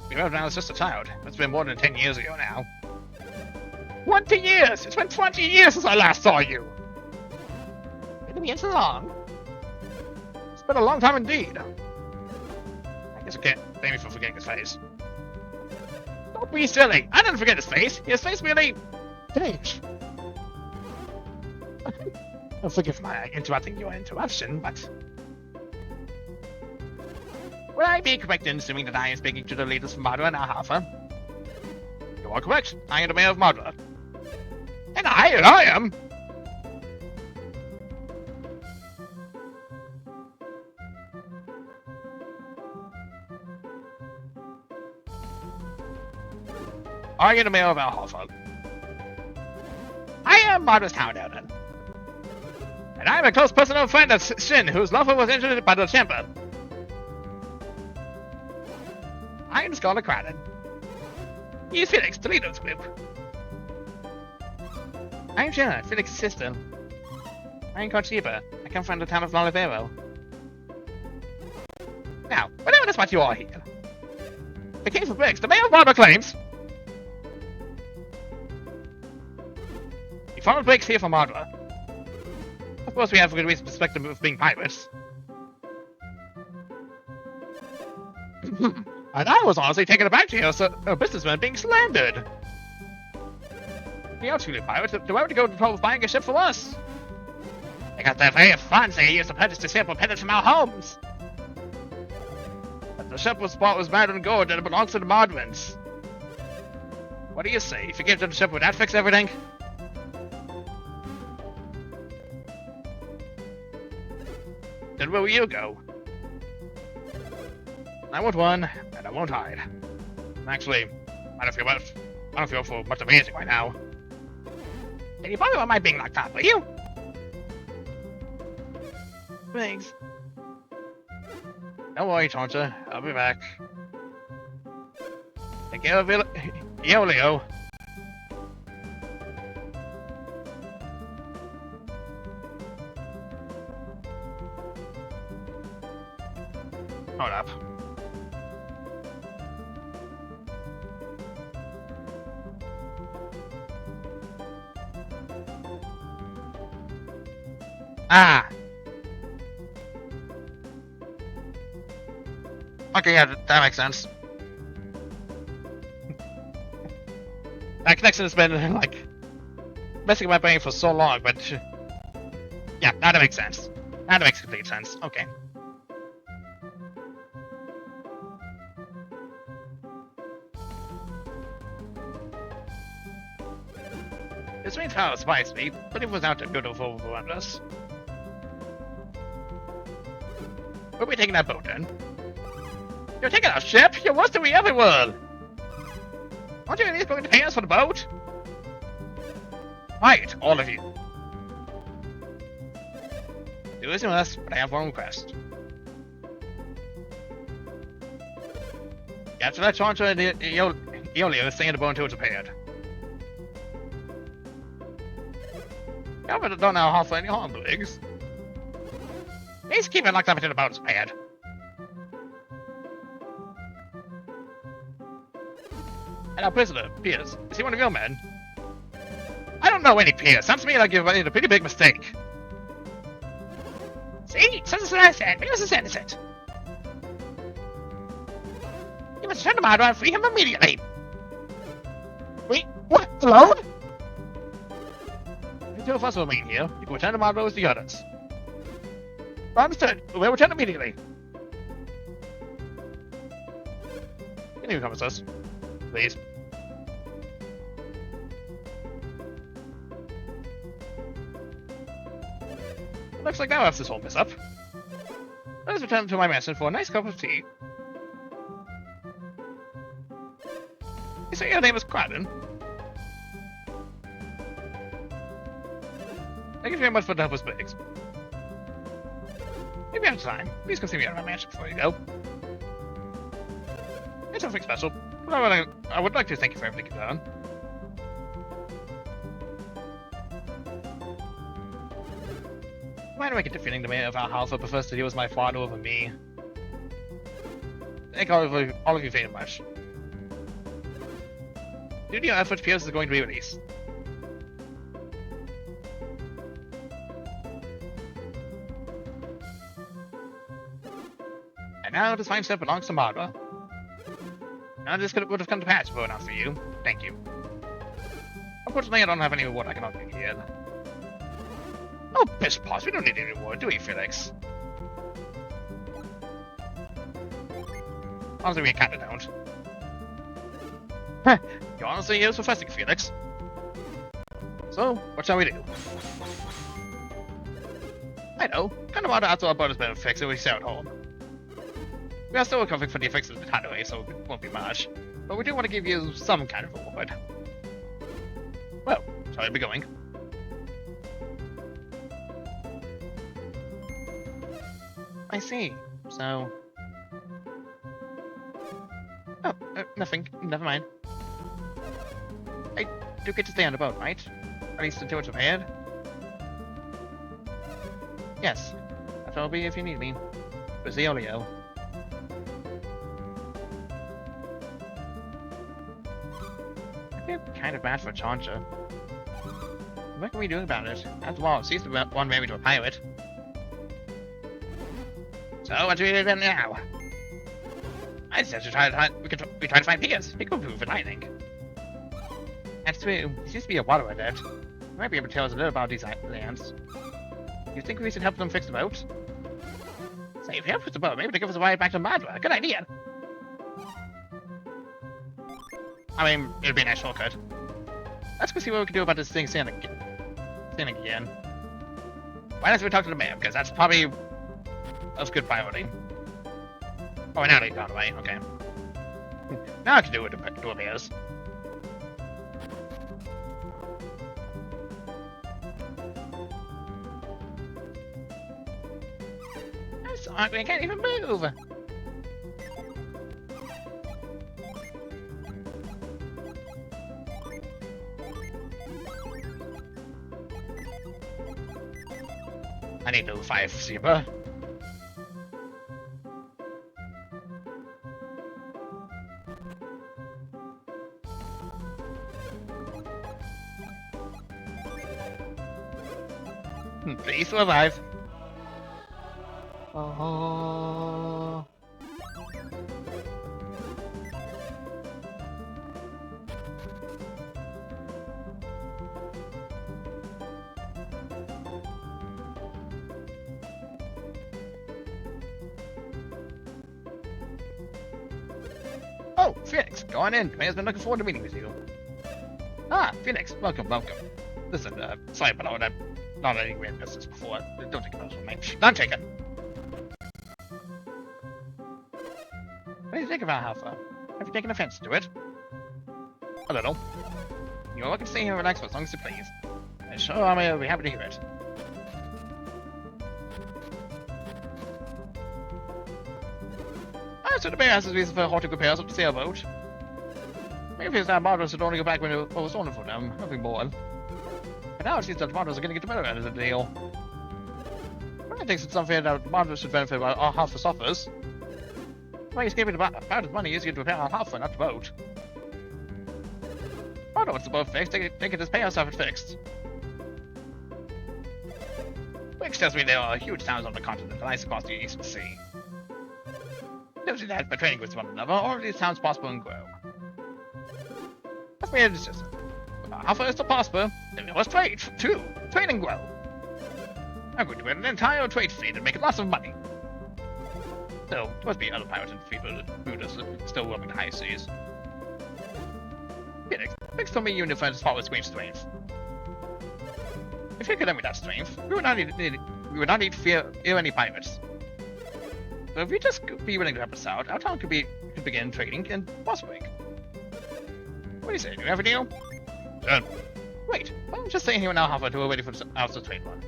You remember when I was just a child. It's been more than 10 years ago now. 20 years! It's been 20 years since I last saw you! It's so long. It's been a long time indeed. I guess I can't blame me for forgetting his face. Don't be silly! I didn't forget his face! His face merely changed. Forgive my interrupting your interruption, but... Would I be correct in assuming that I am speaking to the leaders from Mardra and Alhafa? You are correct. I am the mayor of Mardra. And I am... I am the mayor of Alhafa. I am Mardra's town elder. And I am a close personal friend of Shin, whose lover was injured by the Champa. I am Scholar Cradon. He is Felix, Toledo's group. I am Jenna, Felix's sister. I am called Sheba. I come from the town of Malivero. Now, whatever is what you are here. The case of Briggs, the mayor of Mardra claims... You followed Briggs here from Mardra. Of course we have a good reason to suspect them of being pirates. And I was honestly taken aback to hear a businessman being slandered. The absolute pirates, do I want to go to the trouble of buying a ship for us? Because they're very fancy, used to purchase disable pellets from our homes. But the ship was bought with mad and gold and it belongs to the Modrins. What do you say? If you give them the ship, would that fix everything? Then where will you go? I won't run, and I won't hide. Actually, I don't feel for much amazing right now. And you probably won't mind being locked up, will you? Thanks. Don't worry, Taunter. I'll be back. Take care of Leo. Hold up. Ah! Okay, yeah, that makes sense. That connection has been, like, messing with my brain for so long, but... yeah, now that makes sense. Now that makes complete sense. Okay. This means how it surprised me, but it was not a beautiful around us. Where are we taking that boat then? You're taking our ship? You're worse than we ever were! Aren't you at least going to pay us for the boat? Right, all of you. Do as you must, but I have one request. You have to let Choncha and Eolio stay in the boat until it's repaired. I don't know how for any harm, Briggs. Please keep it locked up until the boat is repaired. And our prisoner, Pierce, is he one of your men? I don't know any Pierce. Sounds to me like you've made a pretty big mistake. See? Such as I said, Pierce is innocent. You must turn him out and free him immediately. Wait, what? Alone? The two of us will remain here. You can return to Marlborough with the others. Understood. We'll return immediately. Can you come with us? Please. Looks like that wraps this whole mess up. Let us return to my mansion for a nice cup of tea. You say your name is Crowden? Thank you very much for the help with Briggs. If you have time, please come see me at my mansion before you go. It's nothing special, but I would like to thank you for everything you've done. Why do I get the feeling the mayor of our house prefers to deal with my father over me? Thank all of you very much. Due to your efforts, Pierce is going to be released. And now this fine step belongs to Barbara. Now this would have come to pass if it were not for you. Thank you. Unfortunately, I don't have any reward I can offer you here. Oh, piss pots, we don't need any reward, do we, Felix? Honestly, we kinda don't. Heh, you're honestly here professing, Felix. So, what shall we do? I know, kind of want to answer about his better fix and we stay at home. We are still recovering from the effects of the anyway, so it won't be much. But we do want to give you some kind of reward. Well, shall we be going? I see. So... oh, nothing. Never mind. I do get to stay on the boat, right? At least until it's repaired? Yes. That will be if you need me. Brazilio. I feel kind of bad for Chancha. What can we do about it? After all, she's the one married to a pirate. So, what do we do now? I said we try to find Piers. He could prove it, I think. That's true. He seems to be a water adept. He might be able to tell us a little about these lands. You think we should help them fix the boat? Say, if you help fix the boat, maybe to give us a ride back to Madra. Good idea. I mean, it'd be a nice shortcut. Let's go see what we can do about this thing standing again. Why don't we talk to the mayor? Because that's probably a good priority. Oh, now they got away. Okay. Now I can do it to appears. I can't even move. I need to 5 zebra. Please survive. Oh. Oh, Phoenix, go on in. Mayor's been looking forward to meeting with you. Ah, Phoenix, welcome. Listen, sorry, but I'm not any weird business before. Don't take it personal, mate. None taken. What do you think about Alpha? Have you taken offense to it? A little. You're welcome to stay here and relax for as long as you please. I'm sure I'll be happy to hear it. So the bear has his reason for halting repairs of the sailboat. Maybe it's that Mardos should only go back when it was on for them, nothing more. But now it seems that Mardos are going to get better out of the deal. I think it's unfair that Mardos should benefit while our half suffers. Why he's giving about his money is going to repair our half and not the boat. Mardos wants the boat fixed, they can just pay us to have it fixed. Which tells me there are huge towns on the continent and ice across the Eastern Sea. Don't do that by trading with one another, all of these towns prosper and grow. That's me, it's just how far is to prosper, then we must trade, too. Trade and grow. I'm going to win an entire trade fleet and make lots of money. Still, there must be other pirates and freebooters still roaming the high seas. Phoenix told me you and your friends follow great strength. If you could lend me that strength, we would not need to fear any pirates. So if you just be willing to help us out, our town could begin trading and prospering. What do you say? Do you have a deal? Done. Wait, I'm just staying here now, halfway to waiting for the house to trade one.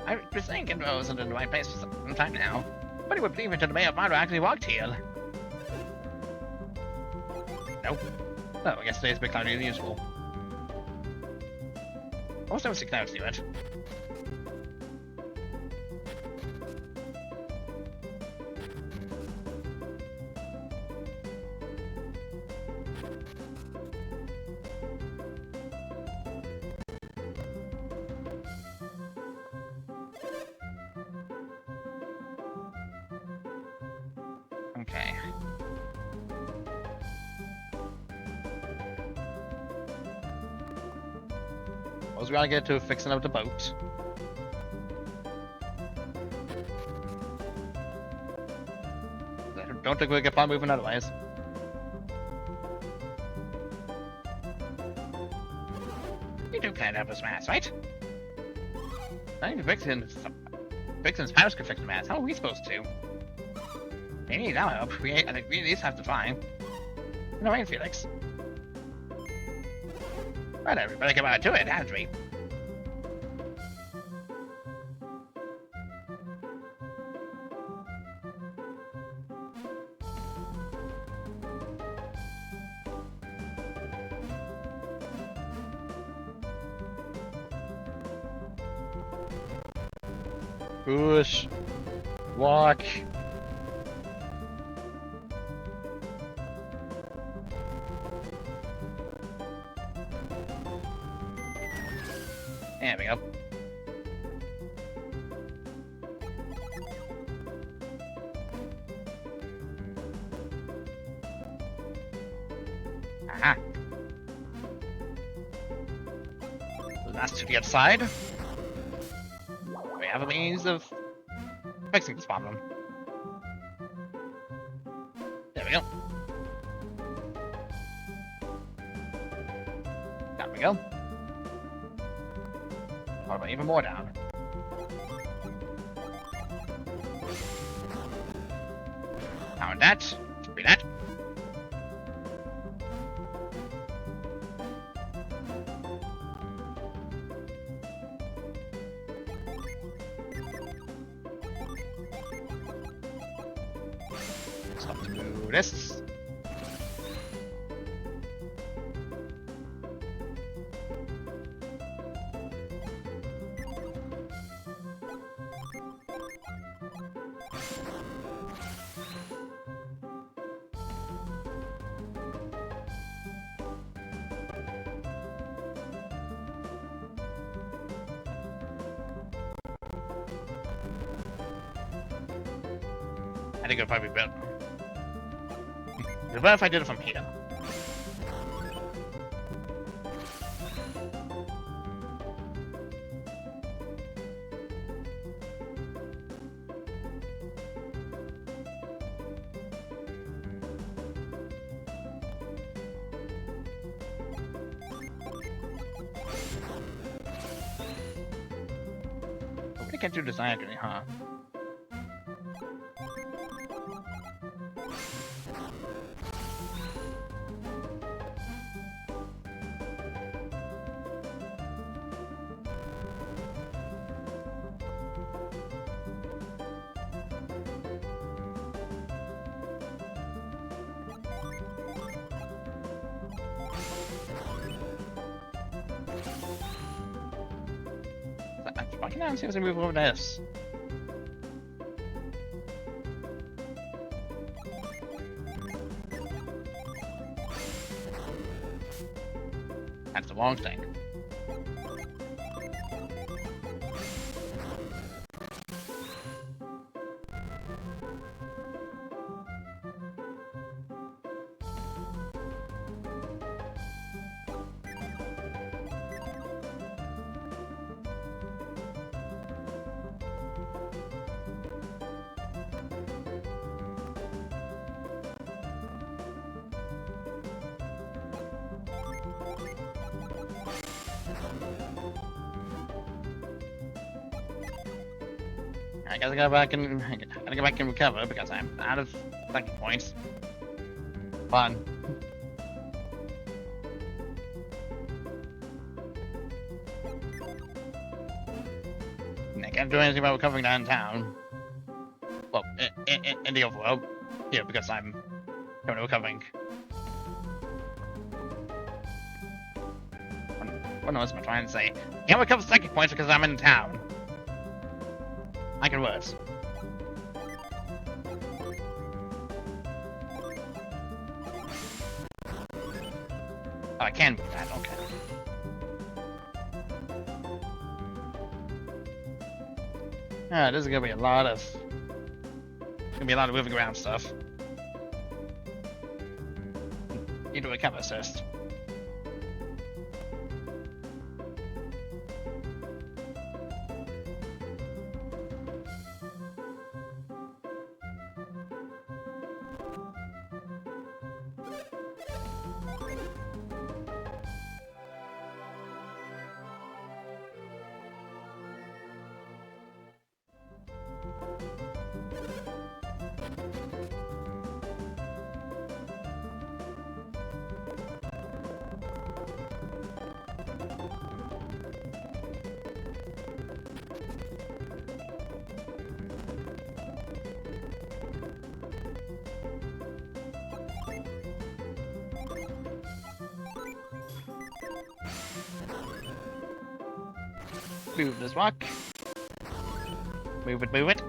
I've been thinking I wasn't in the right place for some time now. But he would believe until the mayor of Myra actually walked here. Nope. Oh, I guess today's a bit cloudy and useful. Also, see clouds do it. Okay. Suppose we gotta get to fixing up the boat. Don't think we'll get far moving otherwise. You do plan to help us mass, right? I think Vixen's house could fix the mass. How are we supposed to? We need our help. I think we at least have to try. No way, Felix. Right, everybody get out to it, haven't we? Push. Walk. There we go. Aha. That's to the other side. We have a means of fixing this problem. There we go. There we go. What about even more down? Found that. Read that. Stop to do this. I think it'd probably be better. It'd be better if I did it from here. We can't do this diagonally, huh? Why can't I see if I move over this? That's the wrong thing. I gotta go back and recover because I'm out of lucky points. Fun. I can't do anything about recovering downtown. Well, in the overworld. Here, because I'm currently recovering. What else am I trying to say? I can't recover psychic points because I'm in town. I can worse. Oh, I can move that, okay. Ah, this is gonna be a lot of moving around stuff. Need to recover first. Move this rock. Move it, move it.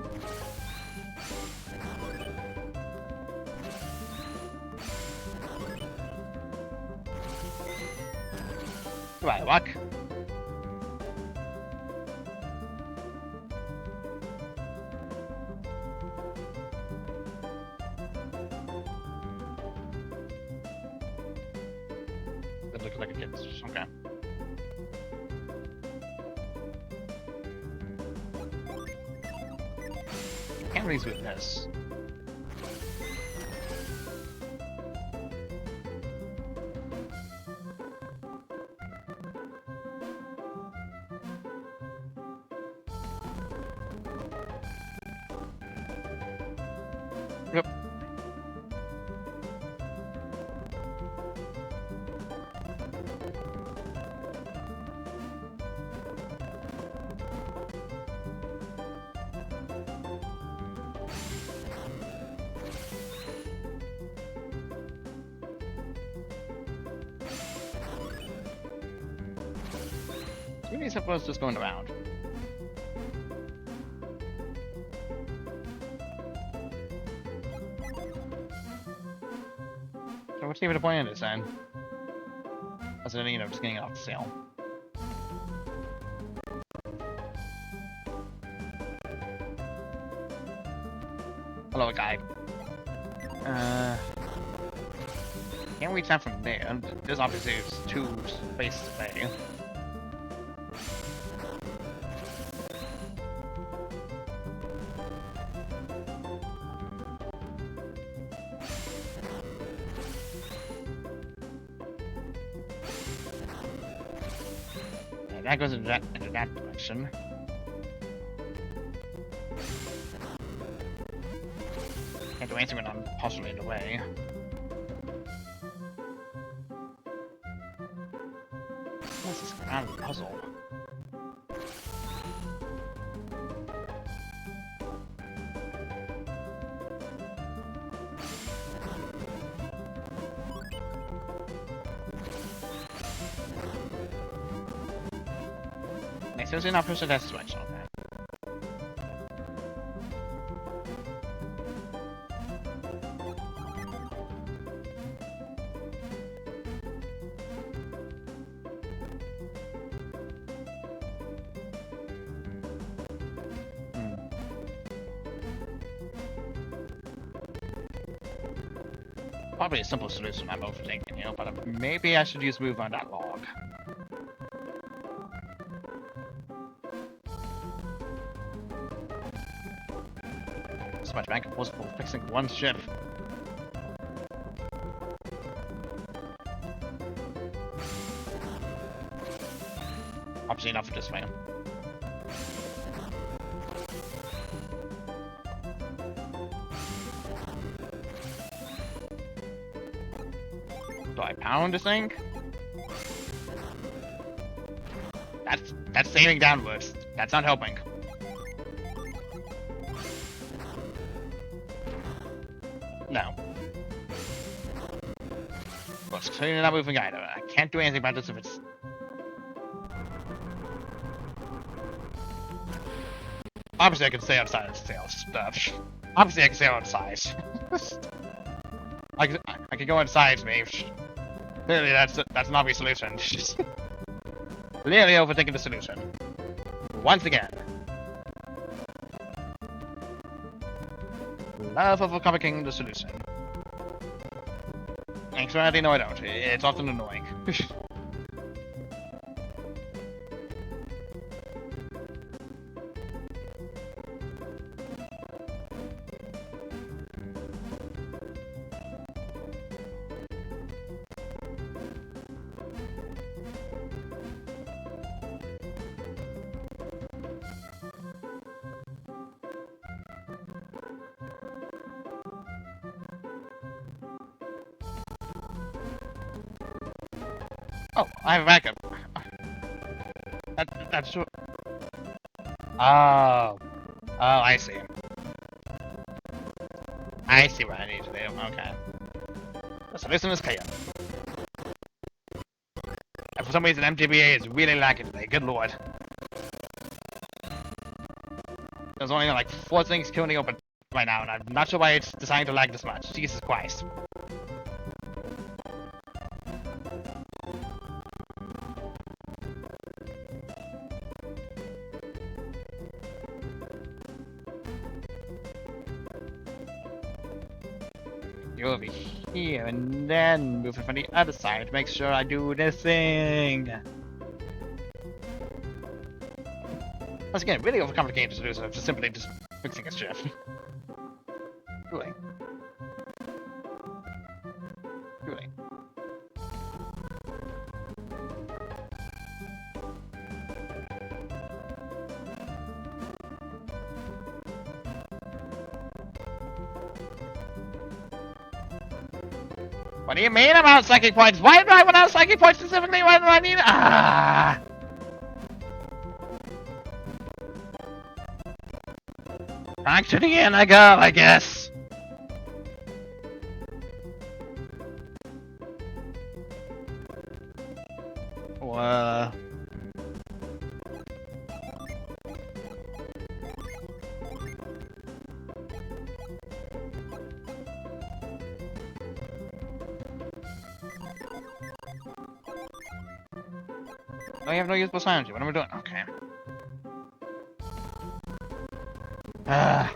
Right, luck. That looks like it gets okay. Can't really with this. Yep. Maybe suppose just going around. So what's even the point of this then? Other than, you know, just getting it off the sale. Hello, guy. Can't reach that from there. There's obviously 2 spaces to pay. That goes into that direction. Can't do anything when I'm possibly in the way. What's this kind of puzzle? Seriously not pushing that switch on that. Probably a simple solution I'm overthinking, you know, but maybe I should use move on that log. Much back and forth for fixing one ship. Obviously enough for this way. Do I pound this thing? That's aiming downwards. That's not helping. No. Well, it's clearly not moving either. I can't do anything about this if it's... Obviously I can stay outside of sales stuff. Obviously I can stay outside. I can go inside me. Clearly that's an obvious solution. Clearly overthinking the solution. Once again. Love of overcoming the solution. Actually, no I don't. It's often annoying. Oh, I have a backup. That's true. Oh. Oh, I see. I see what I need to do. Okay. The solution is clear. And for some reason, MTBA is really lacking today. Good lord. There's only like 4 things currently open right now, and I'm not sure why it's deciding to lag this much. Jesus Christ. You're over here, and then move it from the other side to make sure I do this thing. Once again, really overcomplicated to do so, just simply just fixing a shift. Cooling. Cooling. What do you mean about psychic points? Why do I want out psychic points specifically? Why do I need? Ah! Back to the inn I go, I guess. Well, I have no usable sound. What am I doing? Okay. Ah.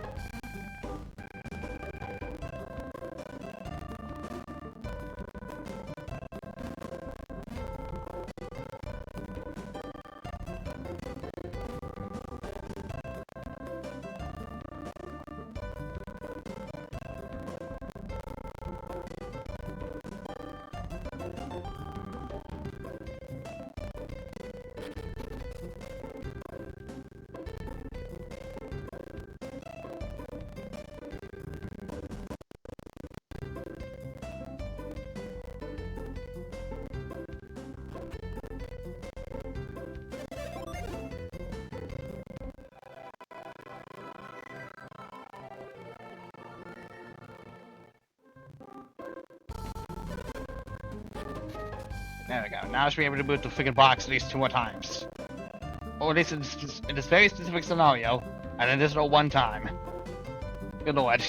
There we go. Now I should be able to boot the freaking box at least 2 more times. Or at least in this very specific scenario, and in this no one time. Good lord.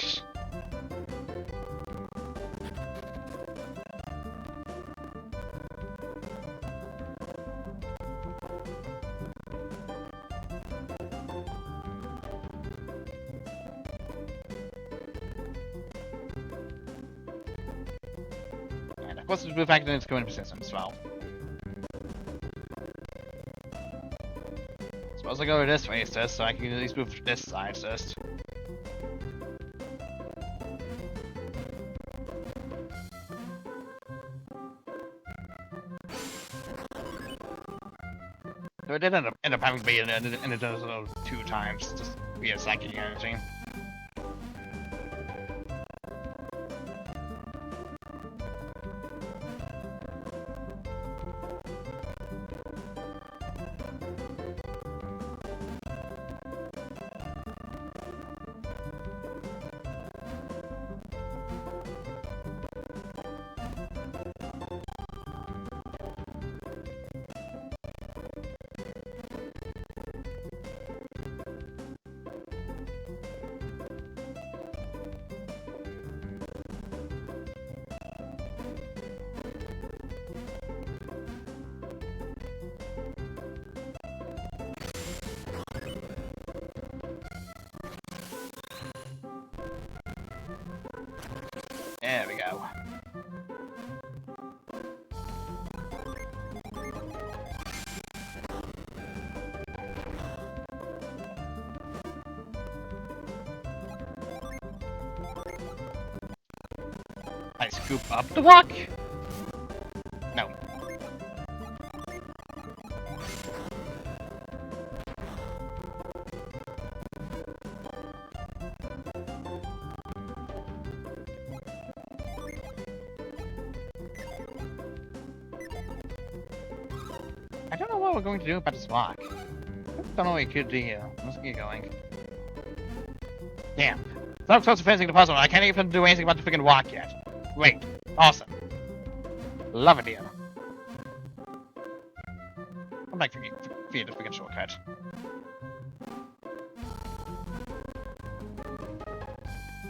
And of course, it's the fact that it's going persistent as well. Suppose I go this way first, so I can at least move to this side first. So I did end up having to be in it 2 times, just via psychic energy. There we go. I scoop up the rock. No. I don't know what we're going to do about this rock. I don't know what we could do here. Let's get going. Damn. So close to finishing the puzzle, I can't even do anything about the freaking rock yet. Great. Awesome. Love it here. I'm like, via the freaking shortcut.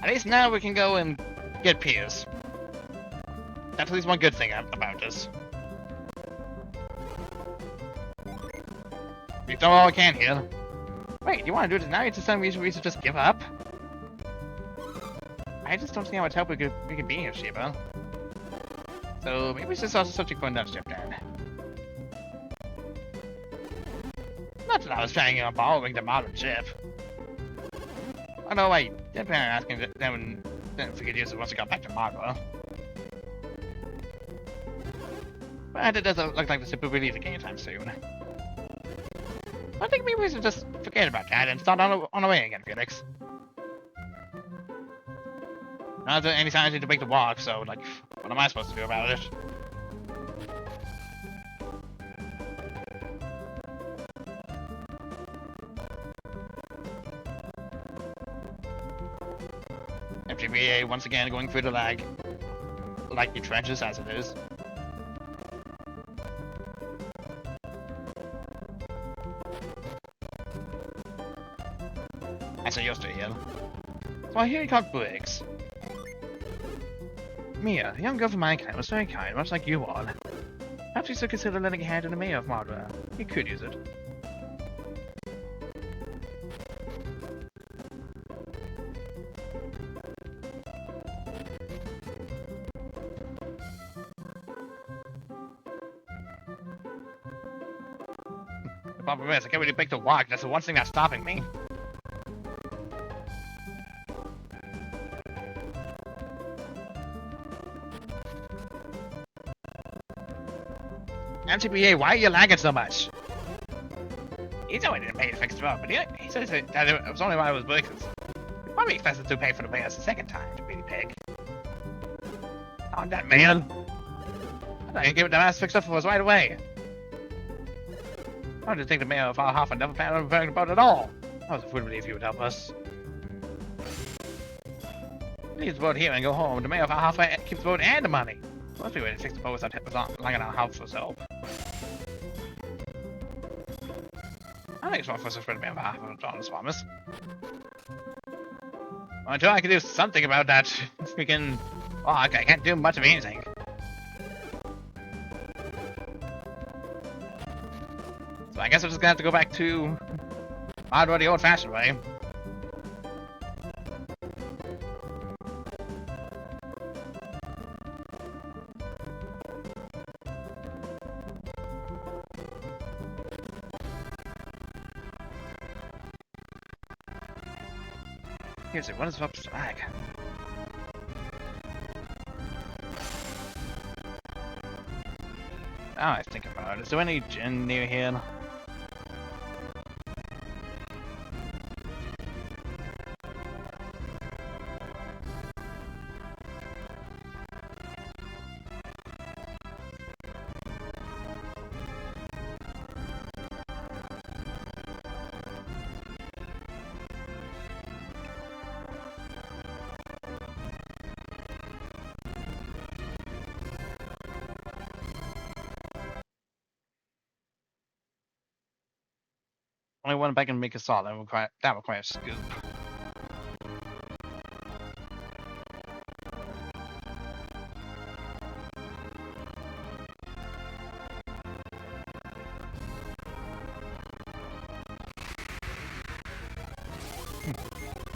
At least now we can go and get Piers. That's at least one good thing about this. We've done all we can here. Wait, you want to do this now? You just telling me we should just give up? I just don't see how much help we could be here, Sheba. So maybe we should start searching for another ship then. Not that I was planning on borrowing the modern ship. Although I did plan on asking them if we could use it once we got back to Margot. But it doesn't look like the ship will be leaving anytime soon. I think maybe we should just forget about that and start on our way again, Felix. Not that any signs need to make the walk, so, like, what am I supposed to do about it? MGBA once again going through the laggy trenches as it is. I say you're still here. So I hear you caught Briggs. Mia, a young girl from my clan, was very kind, much like you are. Perhaps you should consider lending a hand in the mayor of Mardra. You could use it. The problem is, I can't really break the walk. That's the one thing that's stopping me. MTBA, why are you lagging so much? He's already didn't pay to fix it up, but he says that it was only while I was breaking. He probably expected to pay for the repairs the second time, to be pig. Oh, that man. I didn't give it the ass fixed up for us right away. I didn't think the mayor of our half never planned on repairing the boat at all. I was a fool to believe he would help us. Leave the boat here and go home. The mayor of our half keeps the boat and the money. Must be ready to fix the boat without lying on our house for help. I think it's wrong for us to spread the mayor of our half of John Swamis. Until I can do something about that freaking walk, I can't do much of anything. So I guess we're just gonna have to go back to Mardra the old-fashioned way. Here's it, what is up flag? Now I think about it, is there any gin near here? Only one back and make a saw that requires scoop.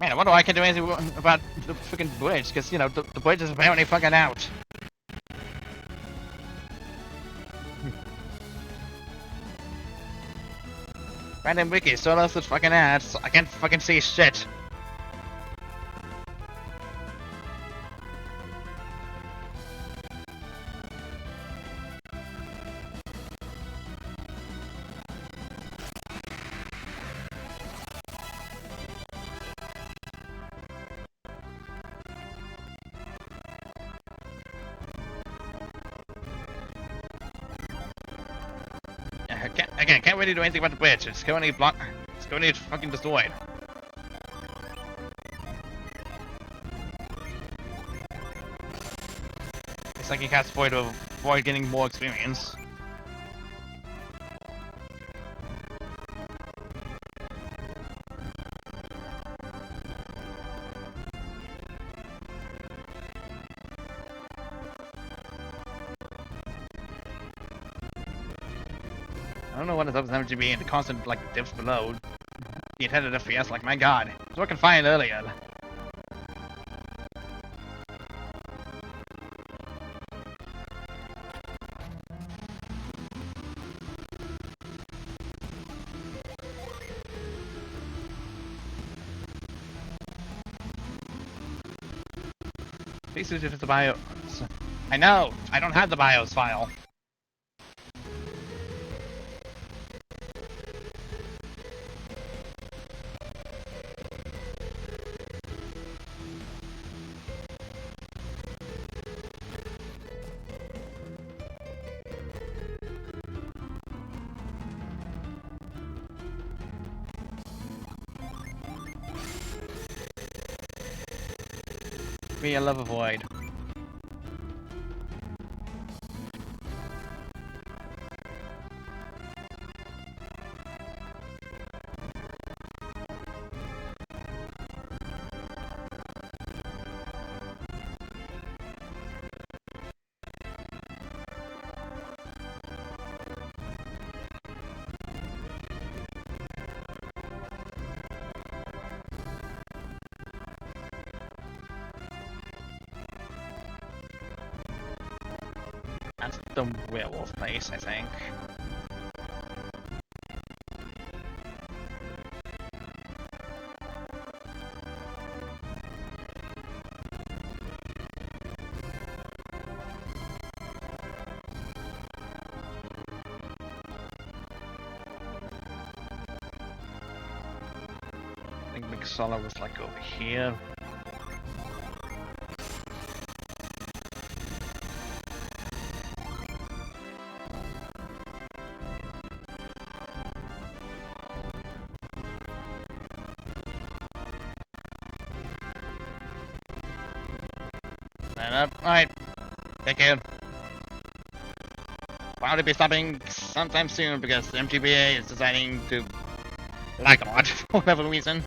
Man, I wonder why I can't do anything about the freaking bridge, because, you know, the bridge is apparently fucking out. Random wiki, so lost with fucking ads. I can't fucking see shit. Again, can't really do anything about the bridge. It's currently blocked. It's currently fucking destroyed. It's like you cast Void to avoid getting more experience. I don't know what is up with MGB and the constant, like, dips below. The intended FPS, like, my god. It was working fine earlier. Please use it as the BIOS. I know! I don't have the BIOS file. Me, I love a void. That's the werewolf place, I think. I think Big Solar was like over here. Alright. Thank you. Bound to be stopping sometime soon because MGBA is deciding to lag a lot for whatever reason.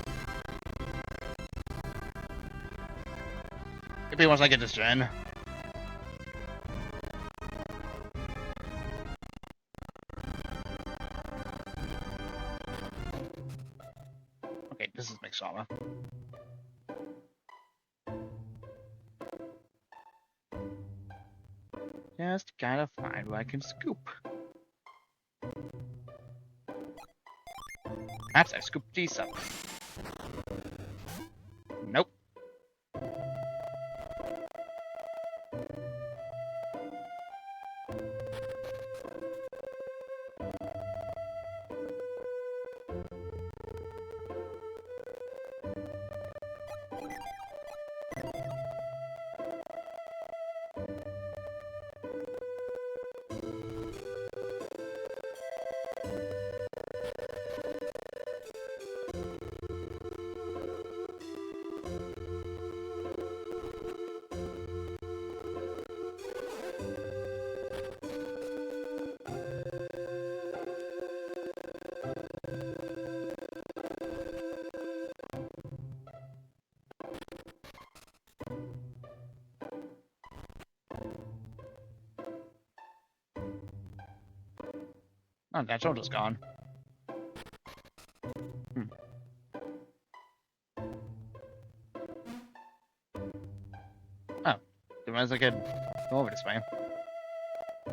Maybe once I get this gen. Okay, this is Mixala. Just gotta find where I can scoop. Perhaps I scooped these up. Nope. Oh, that shoulder's gone. Oh, didn't realize I could go over this way.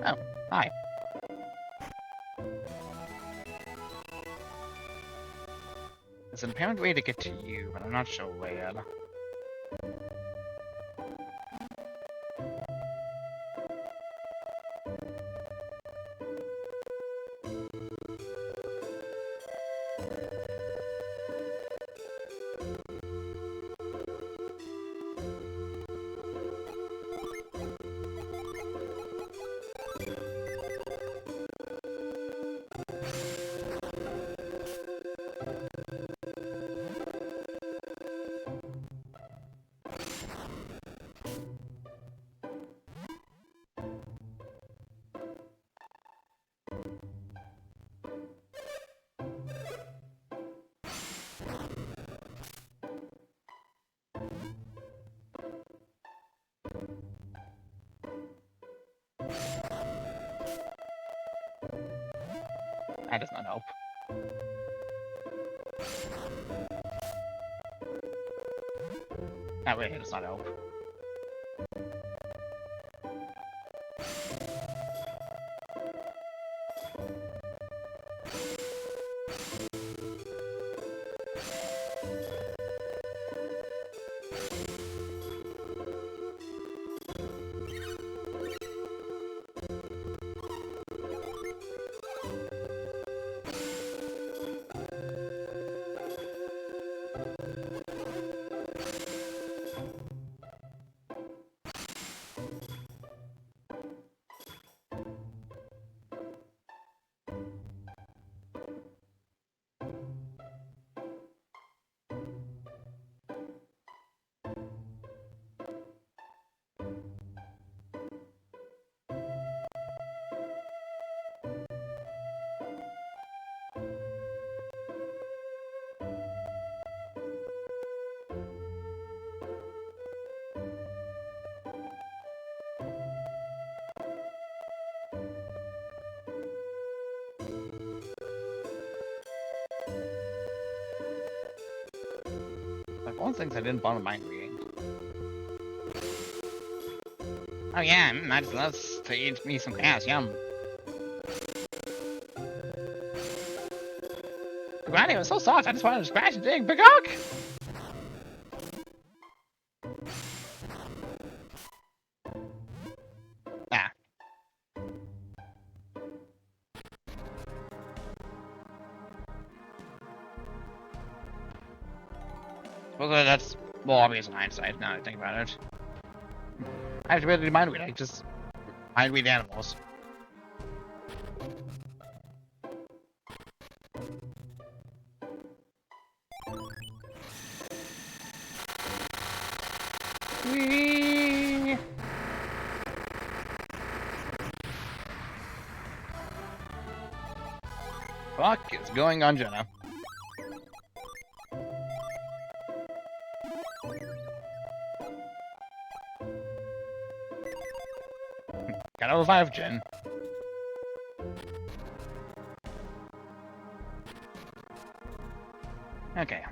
Oh, hi. There's an apparent way to get to you, but I'm not sure where. That does not help. That really does not help. Like, one of the things I didn't bother mind reading. Oh yeah, I just love to eat me some grass, yum. Granny, it was so soft, I just wanted to scratch and dig. Peacock! Ah. Well, that's more obvious in hindsight, now that I think about it. I have to really mind read, I just mind read animals. Whee! Fuck is going on, Jenna? Gotta revive Jen. Okay.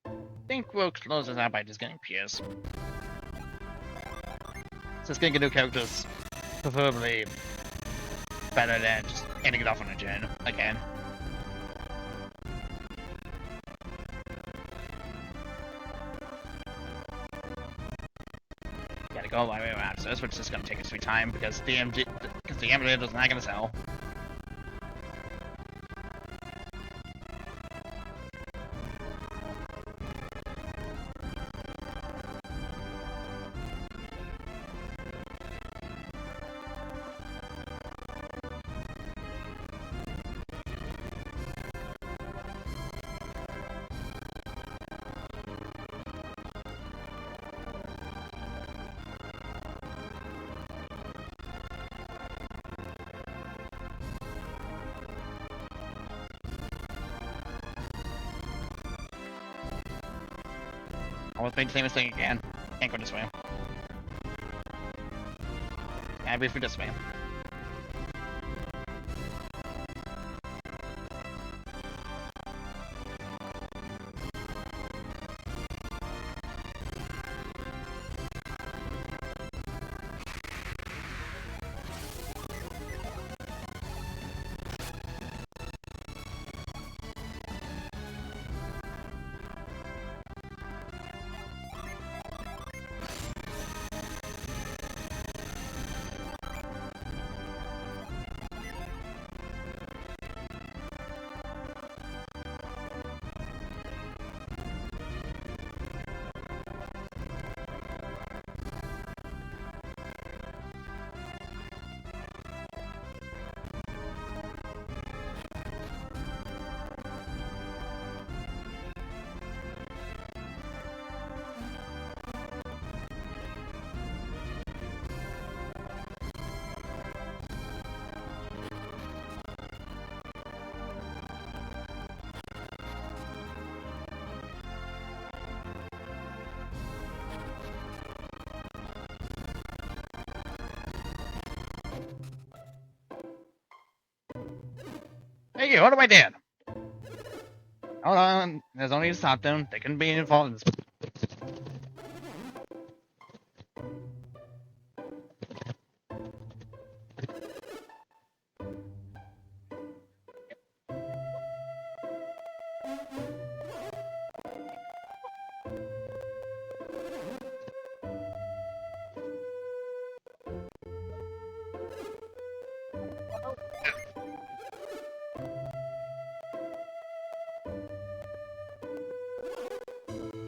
I think we'll close this out by just getting Pierce. Just getting new characters, preferably better than just ending it off on a Jen again. Gotta go all the way around, so this one's just gonna take its sweet time because the emulator is not gonna sell. I will make the same mistake again. Can't go this way. Can't be through this way. Hey, you, what am I doing? Hold on, there's only a stop them. They couldn't be involved in this.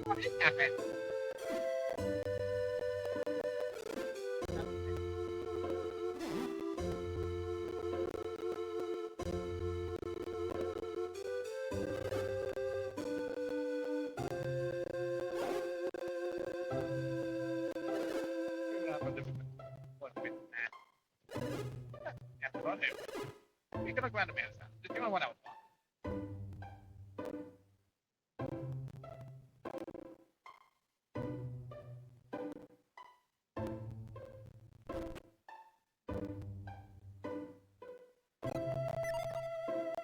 What happened? You can look around a minute. Just give me one out.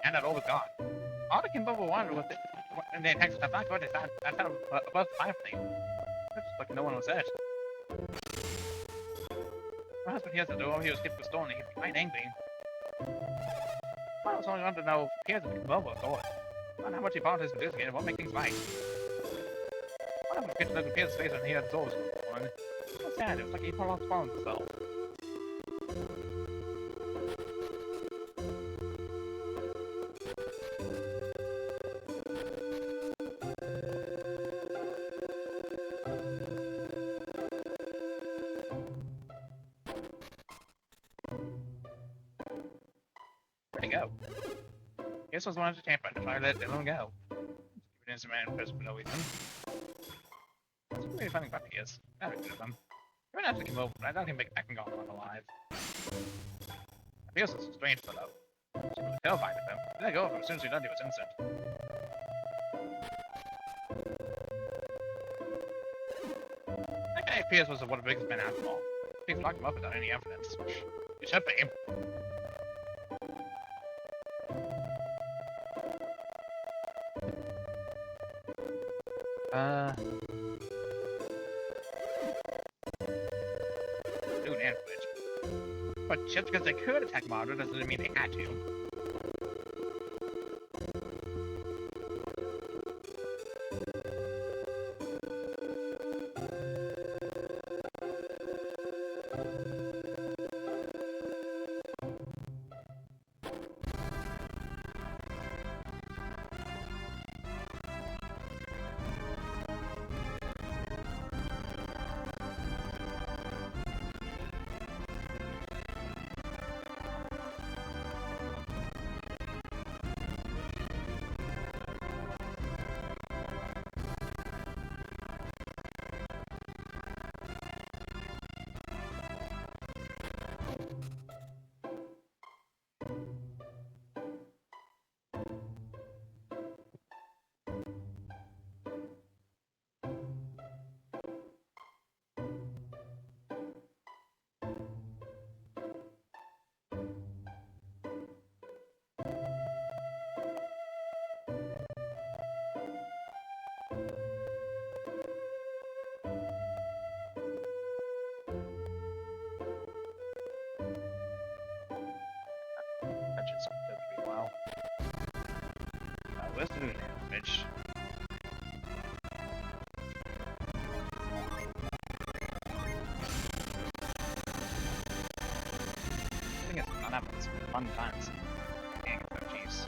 And that all was gone. All the Kimbo will wonder what the. And then Texas, I'm not going to stand. I thought above the fire thing. Just like no one was there. My husband hears the door, he was hit the stone and he's quite angry. I was only wanting to know if Piers had come over, so I don't know how much he volunteers to do this again, it won't make things right. One of them gets to look at Piers' face and he had his doors going. So sad, it was like he fell off the phone himself. Where'd he go? Piers was one of the tamper to try to let him go. Keeping his man in prison for no reason. That's really funny about Piers. Not rid of him. He went after him over, but I doubt he'd make it back and go on alive. Piers was a strange fellow. She was terrified of him. Let go of him as soon as he learned he was innocent. That guy Piers was one of the biggest men after all. People locked him up without any evidence. You should be. Doing ambush. But just because they could attack Margaret doesn't mean they had to. That just does pretty well. Where's the new damage? I think it's not happens fun times. Dang it, oh jeez.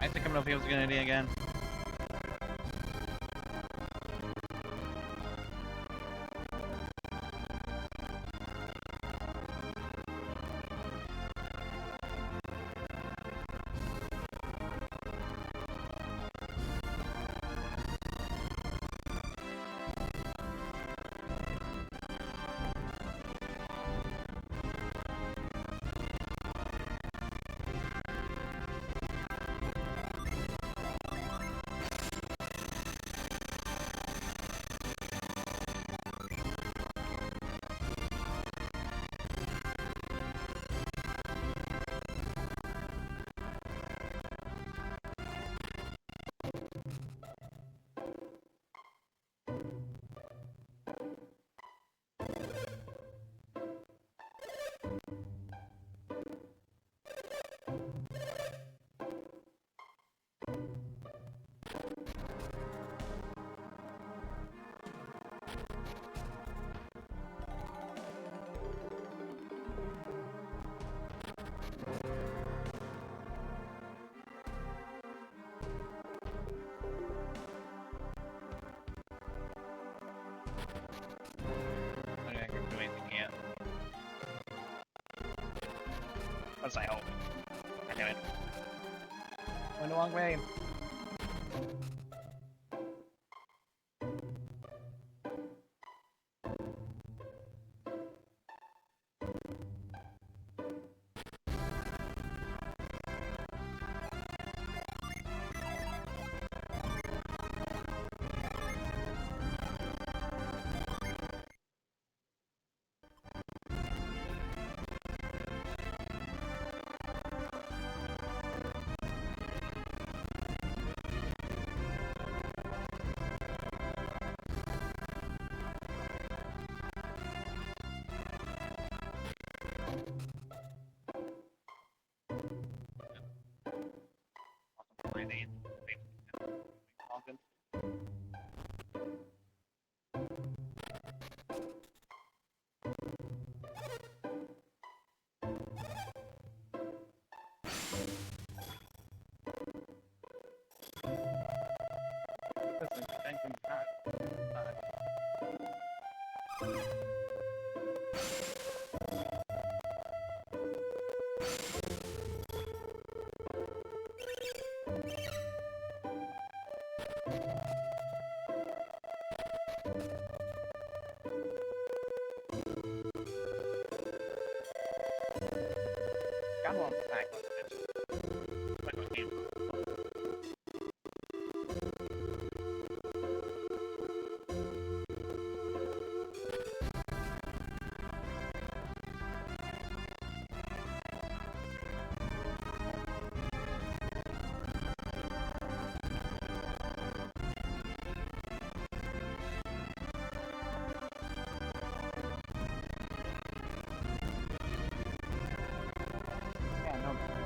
I think I'm gonna know if he was a good idea again. I don't think I can do anything yet. At least I hope. I do it. Went the wrong way. Got one back. Like a game. Yeah, no.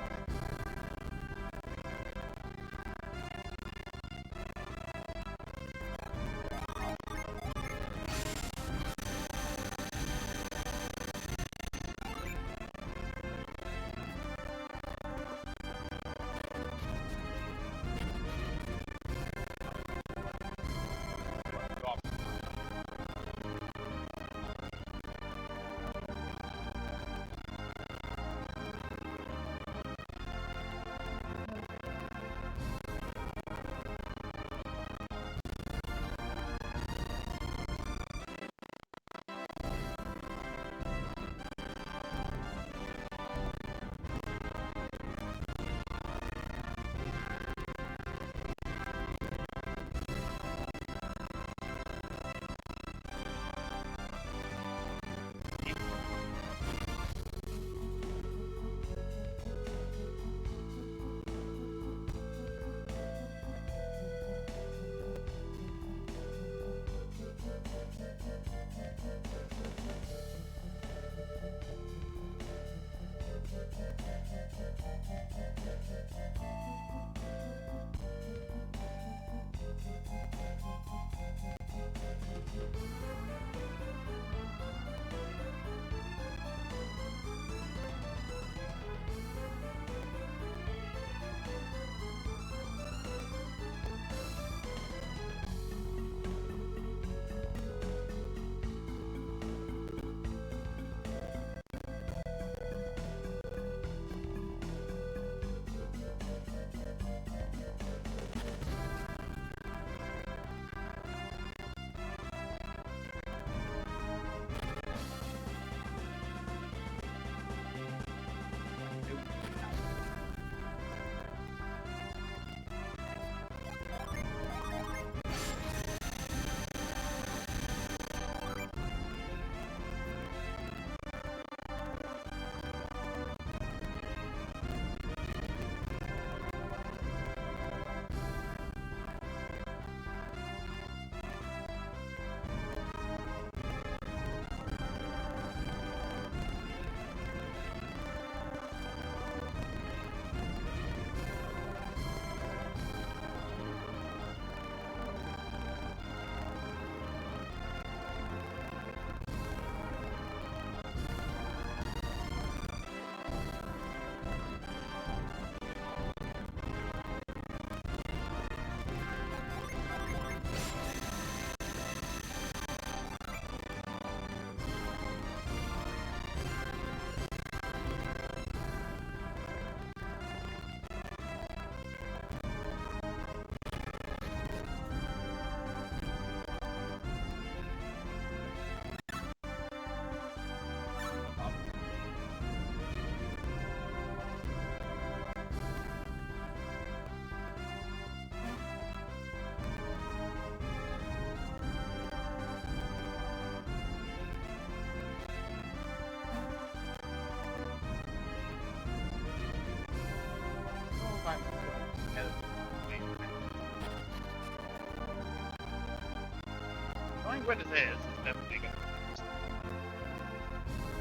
what this is definitely good.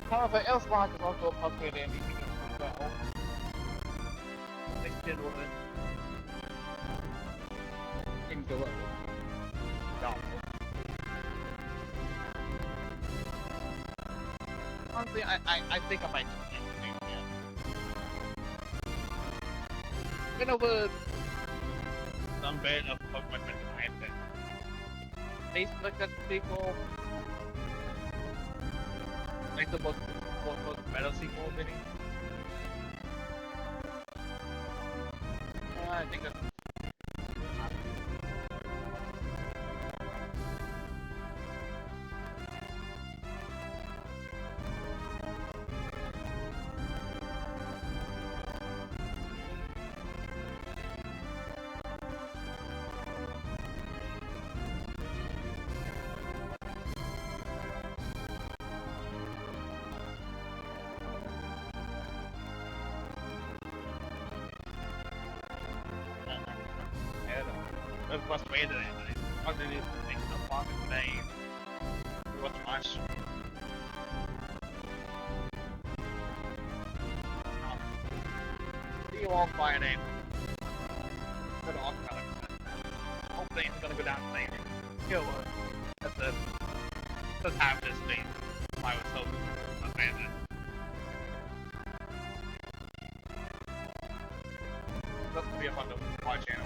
However, Elslock is also a puzzle game you can do as well. They still wouldn't into it. No. Honestly, I think I might just get the game again. You know, the some bit of Pokemon behind it. They looked at people like the most meta sequel, maybe. I think that's. That's the best way to end it. Underneath the thing, no longer today. What's much? See you all Friday. Good off color. Hopefully it's gonna go down today. Kill her. That's it. Just have this thing. I was hoping. Abandoned. That's gonna be a fun to watch channel.